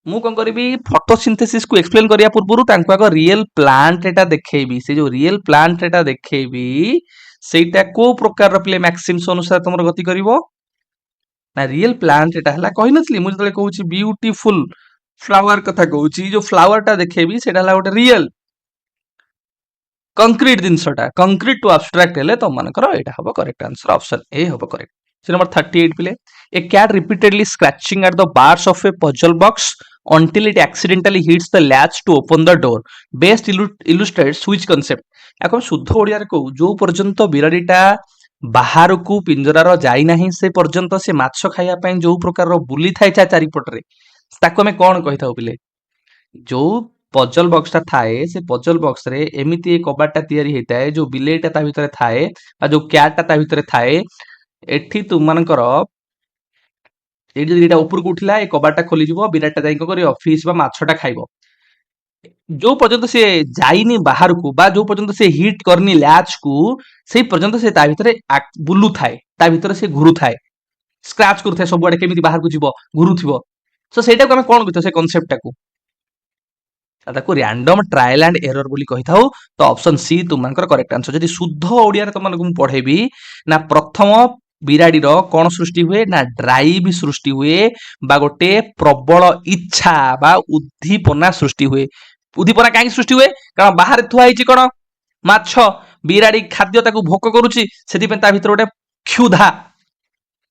[SPEAKER 1] मु कौन करी फोटोसिंथेसिस को एक्सप्लेन करिया पूर्व तांको आगो रियल प्लांट एटा देखैबी से जो रियल प्लांट एटा देखैबी सेटा को प्रकार रो प्ले मैक्सिम्स अनुसार तमर गति करिवो ना रियल प्लांट एटा हला कहि नथली मु जतले कहूची ब्यूटीफुल फ्लावर कथा कहूची जो फ्लावर टा देखैबी सेटा हला गोटे रियल कंक्रीट जिनसटा कंक्रीट टू एब्स्ट्रैक्ट हेले तो मानकर एटा हबो करेक्ट आंसर ऑप्शन ए हबो करेक्ट। नंबर 38 पिले a cat repeatedly scratching at the bars of a puzzle box until it accidentally hits the latch to open the door best illustrates which concept याको शुद्ध ओडिया रे कहू जो पर्यंत बिराडीटा बाहर को पिंजरार जाई नाही से पर्यंत से माछ खाइया पई जो प्रकार रो बुली थाए चा चारि पटरे ताको हमें कोन कहि थाउ पिले जो पजल बॉक्स ता थाए से पजल बॉक्स रे एमिति एक कबाटा तयारी हेताए जो बिलेटा ता भितरे थाए आ जो कैट ता भितरे थाए एठी तुमनकर एठी जदि एटा ऊपर को उठिला ए कबाटा खोली जिवो बिराटा जाई को करी ऑफिस बा माछटा खाइबो जो पर्यंत से जाइनी बाहर को बा जो पर्यंत से हिट करनी लैच को से पर्यंत से ता भितरे बुलु थाए ता भितरे से घुरु थाए स्क्रैच करू थाए सब आडे केमिति बाहर को जिवो घुरु थिवो सो सेटा को हम कोन कहतो से कांसेप्ट टाको ताको रैंडम ट्रायल एंड एरर बोली कहि थाउ तो ऑप्शन सी तुमनकर करेक्ट आंसर जदि शुद्ध ओडिया रे तुमन को पढेबी ना प्रथम बिराडी रो कोन सृष्टि हुए ना ड्राइव सृष्टि हुए बा गोटे प्रबल इच्छा बा उद्दीपना सृष्टि हुए उद्दीपना काहे सृष्टि हुए कारण बाहर थुआ हिची कोन माछ बिराडी खाद्य ताको भोक करूची सेति पे ता भितर गोटे क्षुधा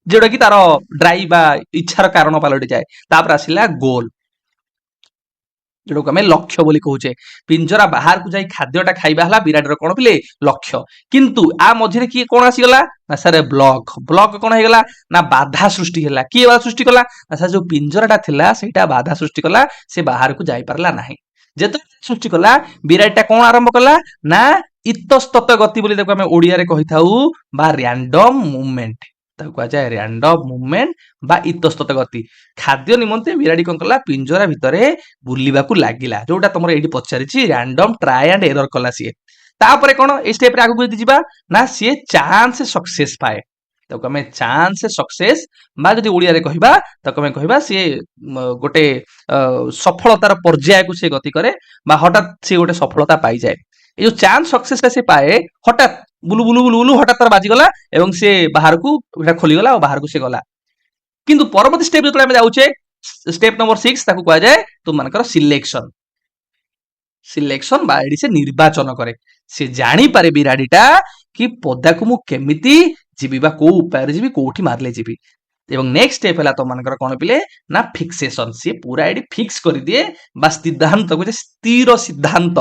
[SPEAKER 1] जेडा कि तारो ड्राइव बा इच्छार कारण पालटी जाए तापर आसिला गोल जोटा आम लक्ष्य बोली कहूचे पिंजरा बाहर को जाई खाद्यटा खाइबा हला विराट कोन पिले लक्ष्य किंतु आ मझिरे किए कोन आसीगला ना सर ब्लॉक ब्लॉक कोन हेगला ना बाधा सृष्टि होला किए बाधा सृष्टि कला ना सर जो पिंजराटा थिला सेटा बाधा सृष्टि कला से बाहर को जाई परला नाही जेतो सृष्टि कला विराटटा कोन आरंभ कला ना इतस्तत गति बोली देखो आम ओडिया रे कहि थाउ बा रैंडम मूवमेंट ताको कहा जाए रैंडम मूवमेंट बा इतस्तत गति खाद्य निमंते बिराड़ी कौन कला पिंजरा भितरे बुलिबाकू लागिला जोटा तुमर एठी पचारिछि रैंडम ट्राई एंड एरर कला सी तापरे कोन ए स्टेप रे आगु जदि जिबा ना सी चांस सक्सेस पाए ताको हमें चांस सक्सेस बा जदि ओडिया रे कहिबा ताको हमें कहिबा सी गोटे सफलतार पर्याय को से गति करे बा हठात सी गोटे सफलता पाई जाए ए जो चांस सक्सेस से पाए हठात बुलु बुलु बुलु बुलु हठात तार बाजिगला एवं से बाहर को खोलीगला और बाहर को से गला किंतु परवर्ती स्टेप जो जाऊे स्टेप नंबर 6 ताको कहा जाए तुम मानकर सिलेक्शन सिलेक्शन बा एडी से निर्वाचन करे से जानी पारे बिराडीटा कि पदा को मु केमिति जीबी बा को उपाय जीबी कोठी मारले जीबी एवं नेक्स्ट स्टेप है तो मानकर कौन पिले ना फिक्सेशन सी पूरा एडी फिक्स कर दिए बा सिद्धांत को स्थिर सिद्धांत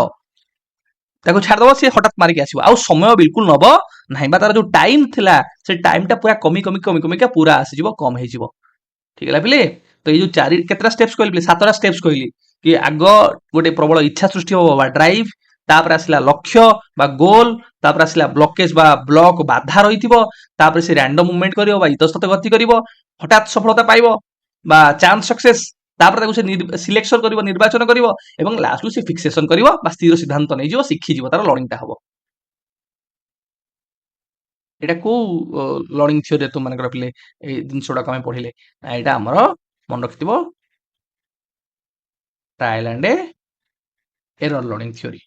[SPEAKER 1] ताको छाड़दब सी हठात मारिक आसो आ समय बिल्कुल नब ना तार जो टाइम थिला से टाइमटा पूरा कमी कमी कमी कमी का पूरा आसीजिवो कम हो ठीक है पिले तो ये जो चारि केतरा स्टेप्स कहली 7टा स्टेप्स कहली कि आग गोटे प्रबल इच्छा सृष्टि हो बा ड्राइव तापर आसला लक्ष्य बा गोल तापर आसला ब्लॉकेज बा ब्लॉक बाधा रहिथिबो तापर से रैंडम मूवमेंट करिवो बा इतस्तत गति करिवो हठात सफलता पाइबो बा चांस सक्सेस तापर ताको से सिलेक्शन करिवो निर्वाचन करिवो एवं लास्ट से फिक्सेशन करिवो बा स्थिर सिद्धांत नै जिवो सिखि जिवो तार लर्निंग ता हबो एटा को लर्निंग थ्योरी तुम मानकर पिले ए जिनसोडा कमे पढिले एटा हमर मन रखिथिबो trial and error learning theory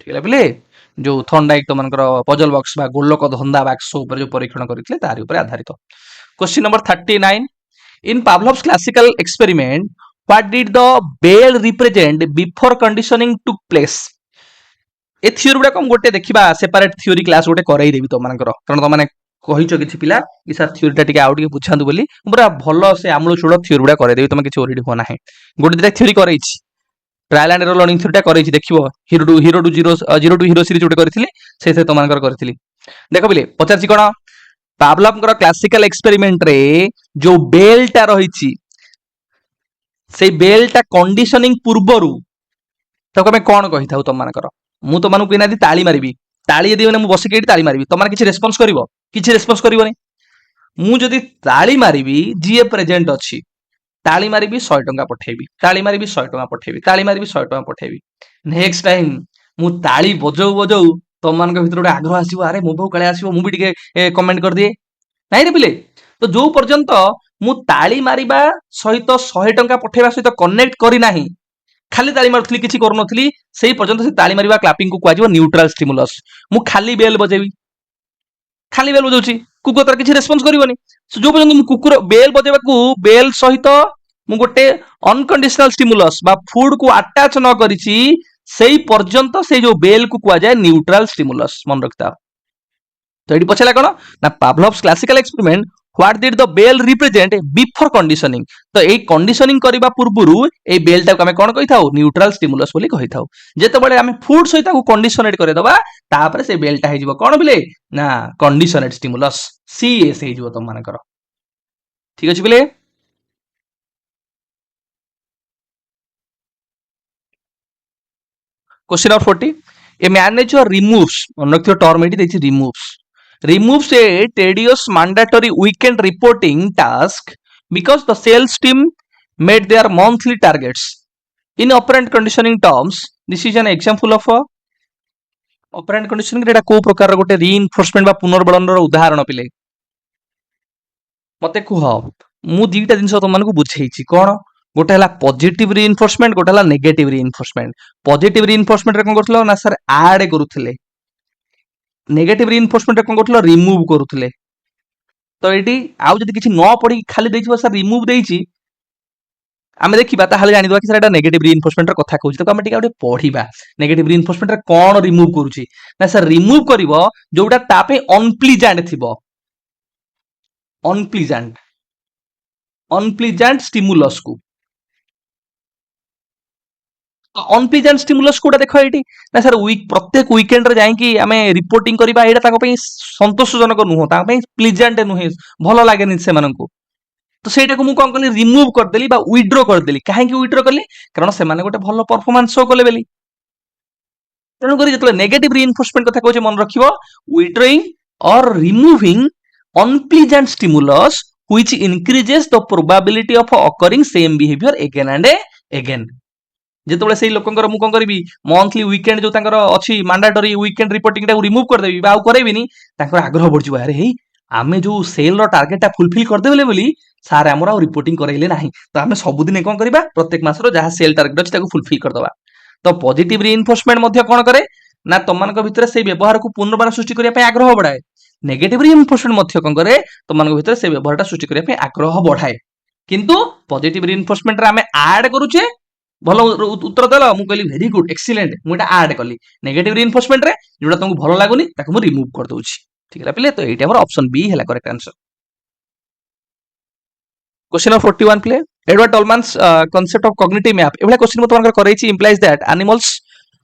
[SPEAKER 1] ठीक है पिले जो थॉर्नडाइक तो मानकर पजल बॉक्स बा गोलक धंदा बॉक्स ऊपर जो परीक्षण करथिले तारि ऊपर आधारित question number 39 in Pavlov's classical experiment what did the bell represent before conditioning took place a theory गुडा कम गोटे देखिबा सेपरेट थ्योरी क्लास गोटे करई देबी तो मानकर कारण तो माने कहिचो किछि पिला कि सर थ्योरीटा टिके आउट के बुझांदु बोली पूरा भलो से आमलो छुड़ो थ्योरी गुडा करे देबी तमे किछि ओरिडी हो नाही गोटे दिटा थ्योरी करैछि ट्रायल एंड एरर लर्निंग थ्योरीटा करैछि देखिबो हीरो टू हीरो सीरीज गोटे करथिली से तो मानकर करथिली देखो बिले पचारछि कोन पावलोवकर क्लासिकल एक्सपेरिमेंट रे जो बेलटा रहिछि से बेलटा कंडीशनिंग पूर्वरु तो कमे कोन कहि थाउ तुम मानकर मु तो मानु किना दी ताली मारिबी ताली यदि मु बसी के ताली मारिबी तमार किछि रेस्पॉन्स करिवो किछि रेस्पॉन्स करिवोनी मु जदि ताली मारिबी जीए प्रेजेंट अछि ताली मारिबी 100 टंका पठेबी ताली मारिबी 100 टंका पठेबी ताली मारिबी 100 टंका पठेबी नेक्स्ट टाइम मु ताली बजौ बजौ तुम मान भीतर गोटे आग्रह आसीबो अरे मो भौ काले आसीबो मु भी टिके कमेंट कर दिए नाही रे पिले तो जो पर्यंत मु ताली मारिबा सहित 100 टंका पठेबा सहित कनेक्ट करी नाही खाली ताली मारुथली किछि करनथली सेही पर्यंत से ताली मारिबा क्लैपिंग को कुआ जिवो न्यूट्रल स्टिमुलस मु खाली बेल बजेबी खाली बेल बजाउछि कुकुर तार किछि रेस्पॉन्स करिवोनी जो पर्यंत मु कुकुर बेल बजेबा को बेल सहित मु गोटे अनकंडीशनल स्टिमुलस बा फूड को अटैच न करिछि सेही पर्यंत से जो बेल को कुआ जाय न्यूट्रल स्टिमुलस मन रखता तो एटी पछला कोन ना Pavlov's classical experiment what did the bell represent before conditioning तो ए कंडीशनिंग करिबा पूर्वरु ए बेल ता हमें कोन कहि थाउ न्यूट्रल स्टिमुलस बोली कहि थाउ जेते बळे हमें फूड सहित को कंडीशनेट करे दबा तापर से बेल ता हे जिवो कोन बिले ना कंडीशनेट स्टिमुलस सीएस हे जिवो तुम मानकर ठीक अछि बिले question number 40 a manager removes अनक्यो term eighty देखि removes a tedious mandatory weekend reporting task because the sales team met their monthly targets. In operant conditioning terms, this is an example of a operant conditioning एटा को प्रकार गोटे reinforcement बा पुनर्बलन रो उदाहरण पिले मते कुह मु दीटा जिंस तुम मानकु बुझेइछि कोन गोटे हला पॉजिटिव रीइंफोर्समेंट गोटे हला नेगेटिव रीइंफोर्समेंट पॉजिटिव रीइंफोर्समेंट रे कोन करथलो ना सर ऐड करूथिले नेगेटिव रीइंफोर्समेंट रे कोन करथलो रिमूव करूथिले तो एटी आउ जदि किछि न पढी खाली देइछो सर रिमूव देइछि आमे देखिबा ताहाले जानि दवा कि सर एटा नेगेटिव रीइंफोर्समेंट रे कथा कहूछि तो आमे टिका गोटे पढिबा नेगेटिव रीइंफोर्समेंट रे कोन रिमूव करूछि ना सर रिमूव करिवो जोटा तापे अनप्लीजेंट थिबो अनप्लीजेंट अनप्लीजेंट स्टिमुलस को ଅନପ୍ଲିଜେଣ୍ଟ ଷ୍ଟିମୁଲସ୍ କୋଉଟା ଦେଖ ଏଇଠି ନା ସାର୍ ପ୍ରତ୍ୟେକ ୱିକେଣ୍ଡରେ ଯାଇକି ଆମେ ରିପୋର୍ଟିଂ କରିବା ଏଇଟା ତାଙ୍କ ପାଇଁ ସନ୍ତୋଷଜନକ ନୁହଁ, ତାଙ୍କ ପାଇଁ ପ୍ଲିଜେଣ୍ଟ ନୁହେଁ, ଭଲ ଲାଗେନି ସେମାନଙ୍କୁ। ତ ସେଇଟାକୁ ମୁଁ କଣ କଲି ରିମୁଭ୍ କରିଦେଲି ବା ୱିଡ୍ରୋ କରିଦେଲି। କାହିଁକି ୱିଡ୍ରୋ କଲି? କାରଣ ସେମାନେ ଗୋଟେ ଭଲ ପରଫର୍ମାନ୍ସ ଶୋ କଲେ ବୋଲି। ତେଣୁକରି ଯେତେବେଳେ ନେଗେଟିଭ ରିଇନଫୋର୍ସମେଣ୍ଟ କଥା କହୁଛେ ମନେ ରଖିବ, ୱିଡ୍ରୋଇଂ ଅର୍ removing ଅନପ୍ଲିଜେଣ୍ଟ stimulus which increases the probability of occurring same behavior again and again। ଯେତେବେଳେ ସେଇ ଲୋକଙ୍କର ମୁଁ କଣ କରିବି ମନ୍ଥଲି ୱିକେଣ୍ଡ ଯୋଉ ତାଙ୍କର ଅଛି ମାଣ୍ଡାଟୋରି ୱିକେଣ୍ଡ ରିପୋର୍ଟିଂ ଟାକୁ ରିମୁଭ୍ କରିଦେବି ବା ଆଉ କରେଇବିନି, ତାଙ୍କର ଆଗ୍ରହ ବଢିଯିବ, ଆରେ ହେଇ ଆମେ ଯୋଉ ସେଲ୍ ର ଟାର୍ଗେଟ ଟା ଫୁଲଫିଲ୍ କରିଦେଲେ ବୋଲି ସାର୍ ଆମର ଆଉ ରିପୋର୍ଟିଂ କରାଇଲେ ନାହିଁ, ତ ଆମେ ସବୁଦିନ କଣ କରିବା ପ୍ରତ୍ୟେକ ମାସର ଯାହା ସେଲ୍ ଟାର୍ଗେଟ ଅଛି ତାକୁ ଫୁଲଫିଲ୍ କରିଦବା। ତ ପଜିଟିଭ ରିଇନଫୋର୍ସମେଣ୍ଟ ମଧ୍ୟ କଣ କରେ ନା ତମାନଙ୍କ ଭିତରେ ସେଇ ବ୍ୟବହାରକୁ ପୁନର୍ବାର ସୃଷ୍ଟି କରିବା ପାଇଁ ଆଗ୍ରହ ବଢାଏ। ନେଗେଟିଭ ରିଇନଫୋର୍ସମେଣ୍ଟ ମଧ୍ୟ କଣ କରେ ତମାନଙ୍କ ଭିତରେ ସେଇ ବ୍ୟବହାରଟା ସୃଷ୍ଟି କରିବା ପାଇଁ ଆଗ୍ରହ ବଢାଏ। କିନ୍ତୁ ପଜିଟିଭ ରିଇନଫୋର୍ସମେଣ୍ଟରେ ଆମେ ଆଡ୍ କରୁଛେ, ଭଲ ଉତ୍ତର ଦେଲ, ମୁଁ କହିଲି ଭେରି ଗୁଡ ଏକ୍ସିଲେଣ୍ଟ, ମୁଁ ଏଟା ଆଡ୍ କଲି। ନେଗେଟିଭ ରିଇନଫୋର୍ସମେଣ୍ଟରେ ଯୋଉଟା ତମକୁ ଭଲ ଲାଗୁନି ତାକୁ ମୁଁ ରିମୁଭ୍ କରିଦଉଛି। ঠিক ହେଲା ପିଲେ, ତ এইটা ଆମର অপশন বি ହେଲା correct answer. Question number 41 play Edward Tolman's concept of cognitive map एभला क्वेश्चन मत तमनकर करैछि इंप्लाइज दैट एनिमल्स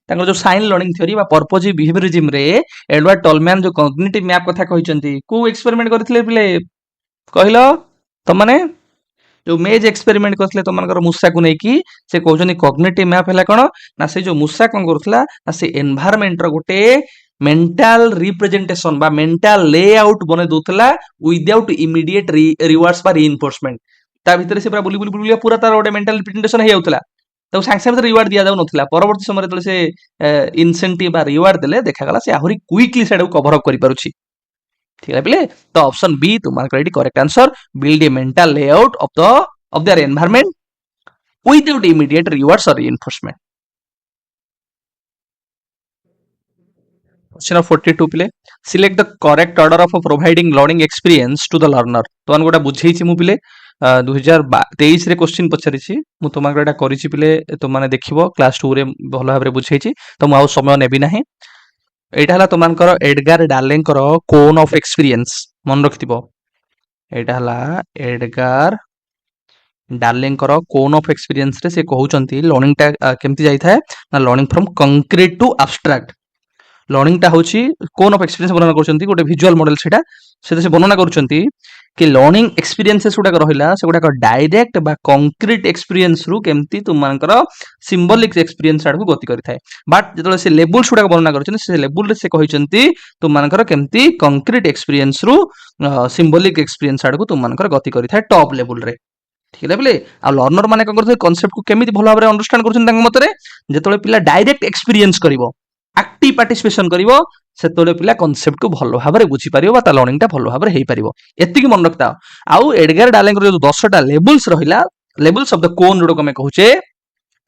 [SPEAKER 1] तांकर जो साइन लर्निंग थ्योरी बा पर्पजिव बिहेवियरिज्म रे एडवर्ड टॉलमैन जो कॉग्निटिव मैप कथा कहिसंती को एक्सपेरिमेंट करथिले पिले कहिलो तमने जो मेज एक्सपेरिमेंट करथिले तमनकर मूसा को नेकी से कहउछनी कॉग्निटिव मैप हैला कोन ना से जो मूसा कोन करथला ना से एनवायरनमेंट रो गोटे मेंटल रिप्रेजेंटेशन बा मेंटल लेआउट बने दोथला विदाउट इमीडिएट रिवार्ड्स बा रीइंफोर्समेंट। ता भितर से पूरा बुली बुली बुली पूरा तार गोटे मेंटल रिप्रेजेंटेशन हे जाउथला, तो साଙ୍ଗे साଙ୍ଗे रिवार्ड दिया जाउ नथला। परवर्ती समय रे से इनसेंटिव बा रिवार्ड देले देखा गला से आहुरी क्विकली सेडा कवर अप करि पारुछि। ठीक है पिले, तो ऑप्शन बी तुम्हारा credit correct answer, build a mental layout of their environment without immediate rewards और रीइंफोर्समेंट। क्वेश्चन नंबर 42 पिले select the correct order of providing learning experience to the learner. तो गोटा बुझेछि मु पिले 2023 रे क्वेश्चन पछारिछि मु तुमको एटा करिछि पिले, तुम माने देखिबो क्लास 2 रे भलो भाबरे बुझेछि, तो मु आउ समय नेबी नाही। एटा हला तुमनकर एडगार डार्लिंगर कोन ऑफ एक्सपीरियंस मन रखिथिबो। एटा हला एडगार डार्लिंगर कोन ऑफ एक्सपीरियंस रे से कहउचंती लर्निंग टा केमति जाई थाए ना learning from concrete to abstract. Learning टा होची कोन ऑफ एक्सपीरियंस वर्णना करछंती गोटे विजुअल मॉडल सेटा से वर्णना करछंती कि लर्निंग एक्सपीरियंसेस गुडा रहिला से गुडा डायरेक्ट बा कंक्रीट एक्सपीरियंस रु केमती तुम मानकर सिंबॉलिक एक्सपीरियंस आडू गति करिथाय। बट जेतले से लेवल्स गुडा वर्णना करछंती से लेवल रे से कहिसंती तुम मानकर केमती कंक्रीट एक्सपीरियंस रु सिंबॉलिक एक्सपीरियंस आडू तुम मानकर गति करिथाय टॉप लेवल रे। ठीक है पिले, आ लर्नर माने कोन करथि कांसेप्ट को केमिति भलो भाबरे अंडरस्टैंड करछन तांग मतरे जेतले पिला डायरेक्ट एक्सपीरियंस करिवो एक्टिव पार्टिसिपेशन करिवो सेतले पिला कांसेप्ट को भलो भाबरे बुझी परिवो बा ता लर्निंग ता भलो भाबरे हेई परिवो। एति की मन रखता। आउ एडगार डार्लिंगर जो 10 टा लेवल्स रहिला, लेवल्स ऑफ द कोन जोडो कमे कहूचे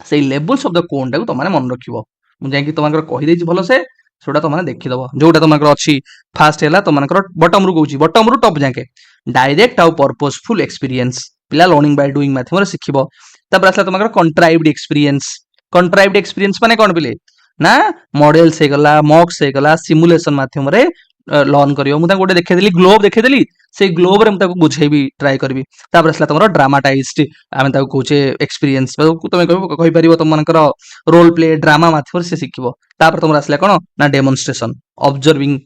[SPEAKER 1] सेई लेवल्स ऑफ द कोन टाको तमाने मन रखिवो। मु जाई कि तमानकर कहि देछि भलो से सोडा तमाने देखि दबो। जोटा तमानकर अछि फास्ट हैला तमानकर बॉटम रु कहूची बॉटम रु टॉप जाके डायरेक्ट आउ पर्पसफुल एक्सपीरियंस पिला लर्निंग बाय डूइंग माध्यम रे सिखिबो। तब आसला Tamhankar contrived experience. Contrived experience माने कोन पिले ना मॉडल्स हे गला मॉक्स हे गला सिमुलेशन माध्यम रे लर्न करियो। मु ता गोटे देखे देली ग्लोब देखे देली से ग्लोब रे हम ताको बुझेबी ट्राई करबी। तापर असला तमरो ड्रामाटाइज्ड आमे ताको कहूचे एक्सपीरियंस तमे कहि परिबो तम मानकर रोल प्ले ड्रामा माध्यम से सिखिबो। तापर तमरो असला कोन ना डेमोन्स्ट्रेशन ऑब्जर्विंग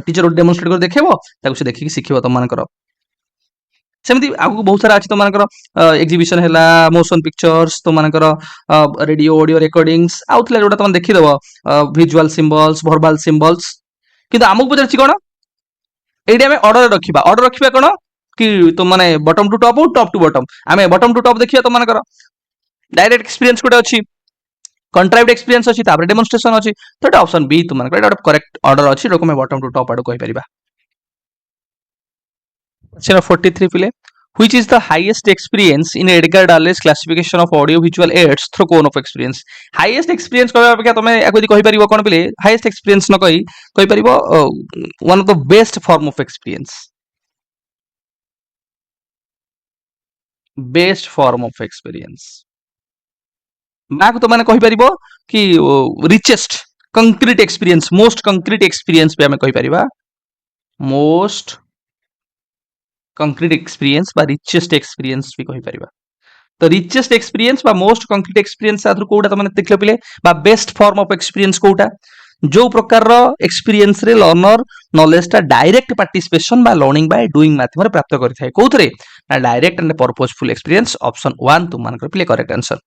[SPEAKER 1] टीचर डेमोन्स्ट्रेट कर देखेबो ताको से देखि सिखिबो तम मानकर। सेमती आगु बहुत सारा अछि तो मानकर एग्जीबिशन हैला मोशन पिक्चर्स तो मानकर रेडियो ऑडियो रिकॉर्डिंग्स आउथले जोटा तमन देखि दबो विजुअल सिंबल्स वर्बल सिंबल्स। किंतु आमुक पचरछि कोन एडी हमें ऑर्डर रखिबा कोन कि तो माने बॉटम टू टॉप और टॉप टू बॉटम आमे बॉटम टू टॉप देखिया तो मानकर डायरेक्ट एक्सपीरियंस कोटे अछि कंट्राइव्ड एक्सपीरियंस अछि तापर डेमोन्स्ट्रेशन अछि। तो एटा ऑप्शन बी तुम मानकर एटा करेक्ट ऑर्डर अछि रोको में बॉटम टू टॉप आडो कहि परिबा। Question 43 पिले which is the highest experience in Edgar Darley's classification of audio visual aids through cone of experience। highest experience कहबा अपेक्षा तमे आको कहि परिबो कोन पिले highest experience न कहि परिबो one of the best form of experience, best form of experience ना को तो माने कहि परिबो कि richest concrete experience most concrete experience पे हमें कहि परिबा most कंक्रीट एक्सपीरियंस बा रिचेस्ट एक्सपीरियंस भी कहि परिबा। तो रिचेस्ट एक्सपीरियंस बा मोस्ट कंक्रीट एक्सपीरियंस आदर कोडा तमने देखले पिले बा बेस्ट फॉर्म ऑफ एक्सपीरियंस कोडा जो प्रकार रो एक्सपीरियंस रे लर्नर नॉलेज ता डायरेक्ट पार्टिसिपेशन बा लर्निंग बाय डूइंग माध्यम रे प्राप्त करि थाए कोथरे ना direct and purposeful experience option 1 तुम मानकर पिले करेक्ट आंसर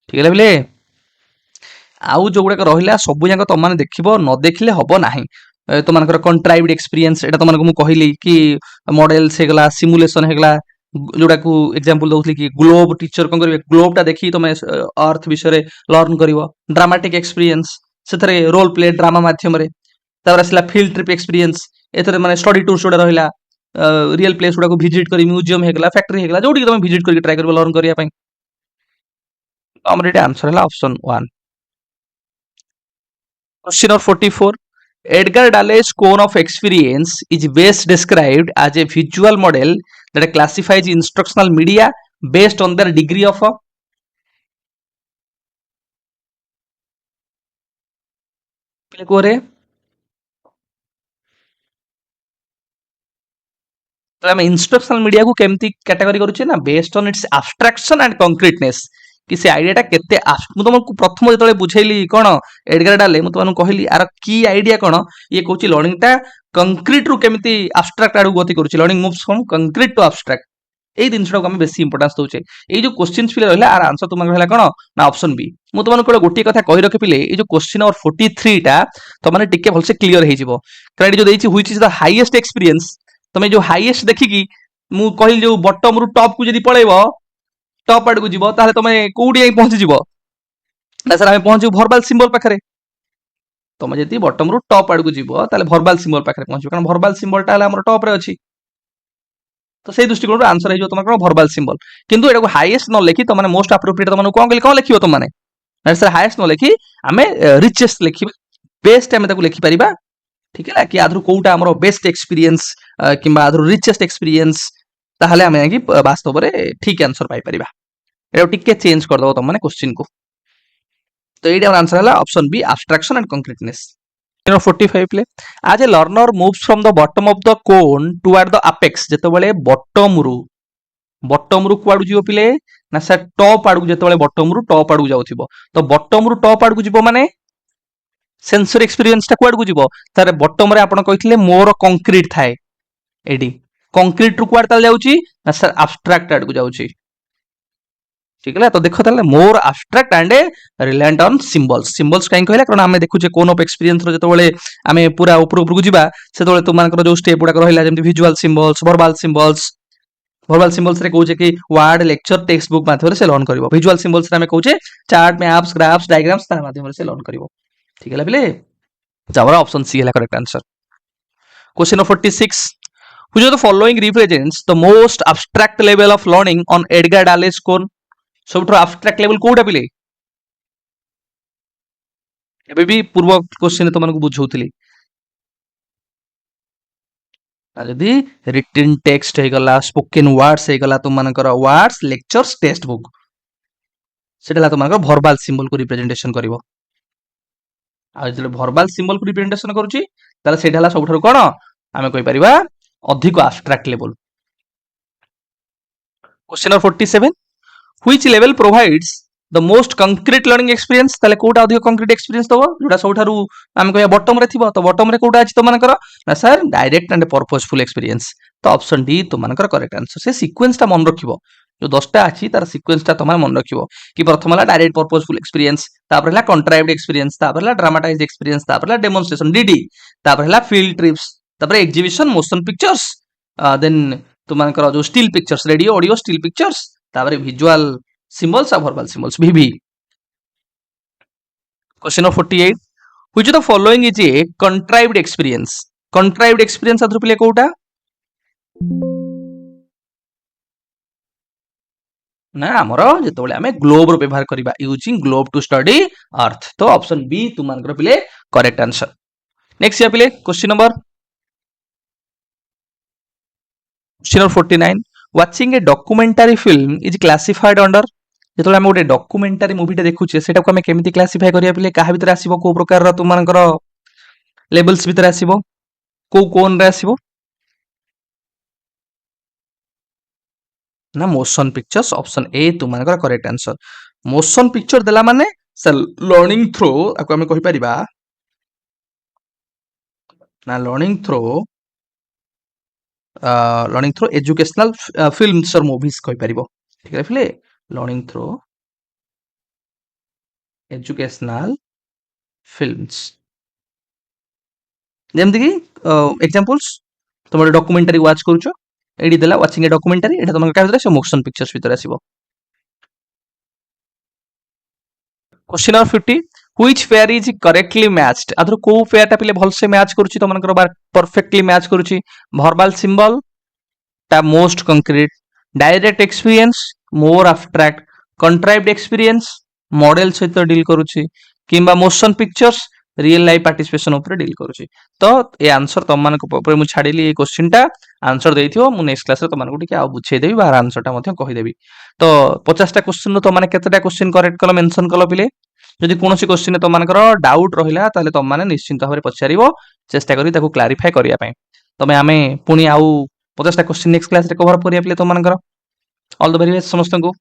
[SPEAKER 1] ठीक है पिले आउ जो गुड़ाक रहा सब जाक तुम देखो न देखले हम ना तुम कंट्राइव्ड एक्सपीरियंस एटा तुमको कहली कि मॉडल्स होगला सिमुलेशन होगला जोड़ा को एग्जांपल दउथली कि ग्लोब टीचर कौन करेंगे ग्लोब टा देखी तुम अर्थ विषय लर्न कर ड्रामाटिक एक्सपीरियंस से रोल प्ले ड्रामा मध्यम आसला फील्ड ट्रिप एक्सपीरियंस एथरे माने स्टडी टूर्स जोड़ा रहा रियल प्लेस गुड़ा को विजिट कर म्यूजियम होगला फैक्ट्री होगला जो तुम विजिट करके ट्राई कर लर्न करने आमर ये आंसर है option 1 Question number 44. Edgar Dalley's cone of experience is best described as a visual model that classifies instructional media based on their degree of तो आम इंस्ट्रक्शनल मीडिया को केमती कैटेगरी करूचे ना based on its abstraction and concreteness कि से idea टा केते मु तुमको प्रथम जेतले बुझेली कोन एडगर डाले मु तुमको कहली आर की आइडिया कोन ये कहूची लर्निंग टा कंक्रीट रु केमती एब्स्ट्रैक्ट आडू गति करूची learning moves from concrete to abstract এই জিনিসটাকে আমি বেশি ইম্পর্টেন্স দউছে এই যে কোশ্চেন্স ফিলে রহিলা আর আনসার তোমার রহিলা কোন না অপশন বি মু তোমাকে গোটিয়ে কথা কই রখি পিলে এই যে কোশ্চেন নম্বর 43 টা তোমার টিকে ভালসে ক্লিয়ার হই যিবো কারণ এটি যে দেইছি which is the highest experience তুমি जो हाईएस्ट देखिकी मु कहली जो बॉटम रु टॉप को जदी पळेबो टॉप आड को जीवो ताले तमे कोडी आई पहुंची जीवो ना सर हम पहुंचू वर्बल सिंबल पाखरे तमे जदी बॉटम रु टॉप आड को जीवो ताले वर्बल सिंबल पाखरे पहुंचू कारण वर्बल सिंबल ता हमर टॉप रे अछि तो से दृष्टिकोण आंसर है जो तुम वर्बल सिंबल किंतु एटा को हाईएस्ट न लेखि तुम मोस्ट एप्रोप्रिएट तुम कोन लिखियो तुम माने सर हाईएस्ट न लेखि आमे रिचेस्ट लिखिबा बेस्ट आमे ताको लिखि परिबा ठीक है कि आधर कोटा हमरो बेस्ट एक्सपीरियंस किंबा आधर रिचेस्ट एक्सपीरियंस ताहले आमे कि वास्तव रे ठीक आंसर पाई परिबा एटा टिके चेंज कर दबो तुम माने क्वेश्चन को तो एटा आंसर हला option B abstraction and concreteness 45 play as a learner moves from the bottom of the cone toward the apex जेतेबेले बॉटम रु कुआडू जीवो पिले ना सर टॉप आडू जेतेबेले बॉटम रु टॉप आडू जाउथिबो तो बॉटम रु टॉप आडू जीवो माने सेंसर एक्सपीरियंस टा कुआडू जीवो तारे बॉटम रे आपण कहितले मोर कंक्रीट थाए एडी कंक्रीट रु कुआड ताल जाउची ना सर एब्स्ट्रैक्ट आडू जाउची ठीक है तो देखो ताले more abstract and reliant on symbols symbols काई कहला कारण आमे देखु जे कोन ऑफ एक्सपीरियंस रो जेतबेले आमे पूरा ऊपर ऊपर को जिबा सेतबेले तुम मानकर जो स्टेप गुडा रहला जेमति विजुअल सिंबल्स वर्बल सिंबल्स रे कहूचे कि वर्ड लेक्चर टेक्स्ट बुक माध्यम से लर्न करबो विजुअल सिंबल्स रे आमे कहूचे चार्ट मैप्स ग्राफ्स डायग्राम्स तार माध्यम से लर्न करबो ठीक है पिले जावरा ऑप्शन सी है correct answer question number 46 which of the following represents the most abstract level of learning on Edgar Dalley's cone सबठो एब्स्ट्रैक्ट लेवल कोडा पिले एबे भी पूर्व क्वेश्चन तो मानको बुझौतली जदी रिटन टेक्स्ट हे गला स्पोकन वर्ड्स हे गला तुम मानकर वर्ड्स लेक्चर्स टेक्स्ट बुक सेटला तुम मानकर वर्बल सिंबल को रिप्रेजेंटेशन करबो आ जले वर्बल सिंबल को रिप्रेजेंटेशन करूची ताले सेटला सबठो कोन आमे कहि परिबा अधिक abstract level question number 47 which level provides the most concrete learning experience ताले कोटा अधिक concrete experience दबो जोटा सबठारु हम कहया बॉटम रे थिबो तो बॉटम रे कोटा अछि तो मानकर ना sir direct and purposeful experience तो ऑप्शन डी तो मानकर करेक्ट आंसर से सीक्वेंस ता मन रखिबो जो 10 टा अछि तार सीक्वेंस ता तमा मन रखिबो कि प्रथम हला डायरेक्ट पर्पसफुल एक्सपीरियंस तापर हला कंट्राइव्ड एक्सपीरियंस तापर हला ड्रामाटाइज्ड एक्सपीरियंस तापर हला डेमोंस्ट्रेशन डीडी तापर हला फील्ड ट्रिप्स तापर एग्जीबिशन मोशन पिक्चर्स देन तो मानकर जो still pictures radio audio still pictures तापर विजुअल सिंबल्स और वर्बल सिंबल्स भी question number 48 which of the following is a contrived experience अथर पिले कोटा ना हमर जेतबेले हमें ग्लोब रो व्यवहार करबा यूजिंग ग्लोब टू स्टडी अर्थ तो ऑप्शन बी तुम मानकर पिले करेक्ट आंसर नेक्स्ट या पिले question number 49 watching a documentary film is classified under जेतले हम गोटे डॉक्यूमेंटरी मूवीटा देखुचे सेटा को हम केमिति क्लासिफाई करिया पिले काहा भीतर आसीबो को प्रकार रो तुम मानकर लेवल्स भीतर आसीबो को कोन रे आसीबो
[SPEAKER 2] ना मोशन पिक्चर्स ऑप्शन ए तुम मानकर करेक्ट आंसर मोशन पिक्चर देला माने से लर्निंग थ्रो आको हमें कहि परिबा ना लर्निंग थ्रो एजुकेशनल फिल्म्स और मूवीज कहि परिबो ठीक है फिले लर्निंग थ्रो एजुकेशनल फिल्म्स जेमति कि एग्जांपल्स तुम गोटे डॉक्यूमेंटरी वाच करूछ एडी देला वाचिंग ए डॉक्यूमेंटरी एटा तुम का भीतर से मोशन पिक्चर्स भीतर आसीबो question number 50 which pair is correctly matched other को पेयर टा पिले भल से मैच करूची तो मनकर परफेक्टली मैच करूची वर्बल सिंबल टा most concrete direct experience more abstract contrived experience model सहित डील करूची किंबा motion pictures real life participation ऊपर डील करूची तो ए आंसर तुम मानक ऊपर मु छाडिली ए क्वेश्चन टा आंसर देइथियो मु नेक्स्ट क्लास रे तुम मानक टिके आ बुझे देबी बार आंसर टा मध्ये कहि देबी तो 50 टा क्वेश्चन रो तुम माने केतेटा क्वेश्चन करेक्ट कलो मेंशन कलो पिले जदि कोनोसी क्वेश्चन तुम मानकर डाउट रहिला ताले तुम माने निश्चिंत भाबरे पचारिबो चेष्टा करी ताको क्लैरिफाई करिया पय तमे आमे पुनी आउ 50 टा क्वेश्चन नेक्स्ट क्लास रे कवर करिया पिले तुम मानकर ऑल द वेरी बेस्ट समस्त को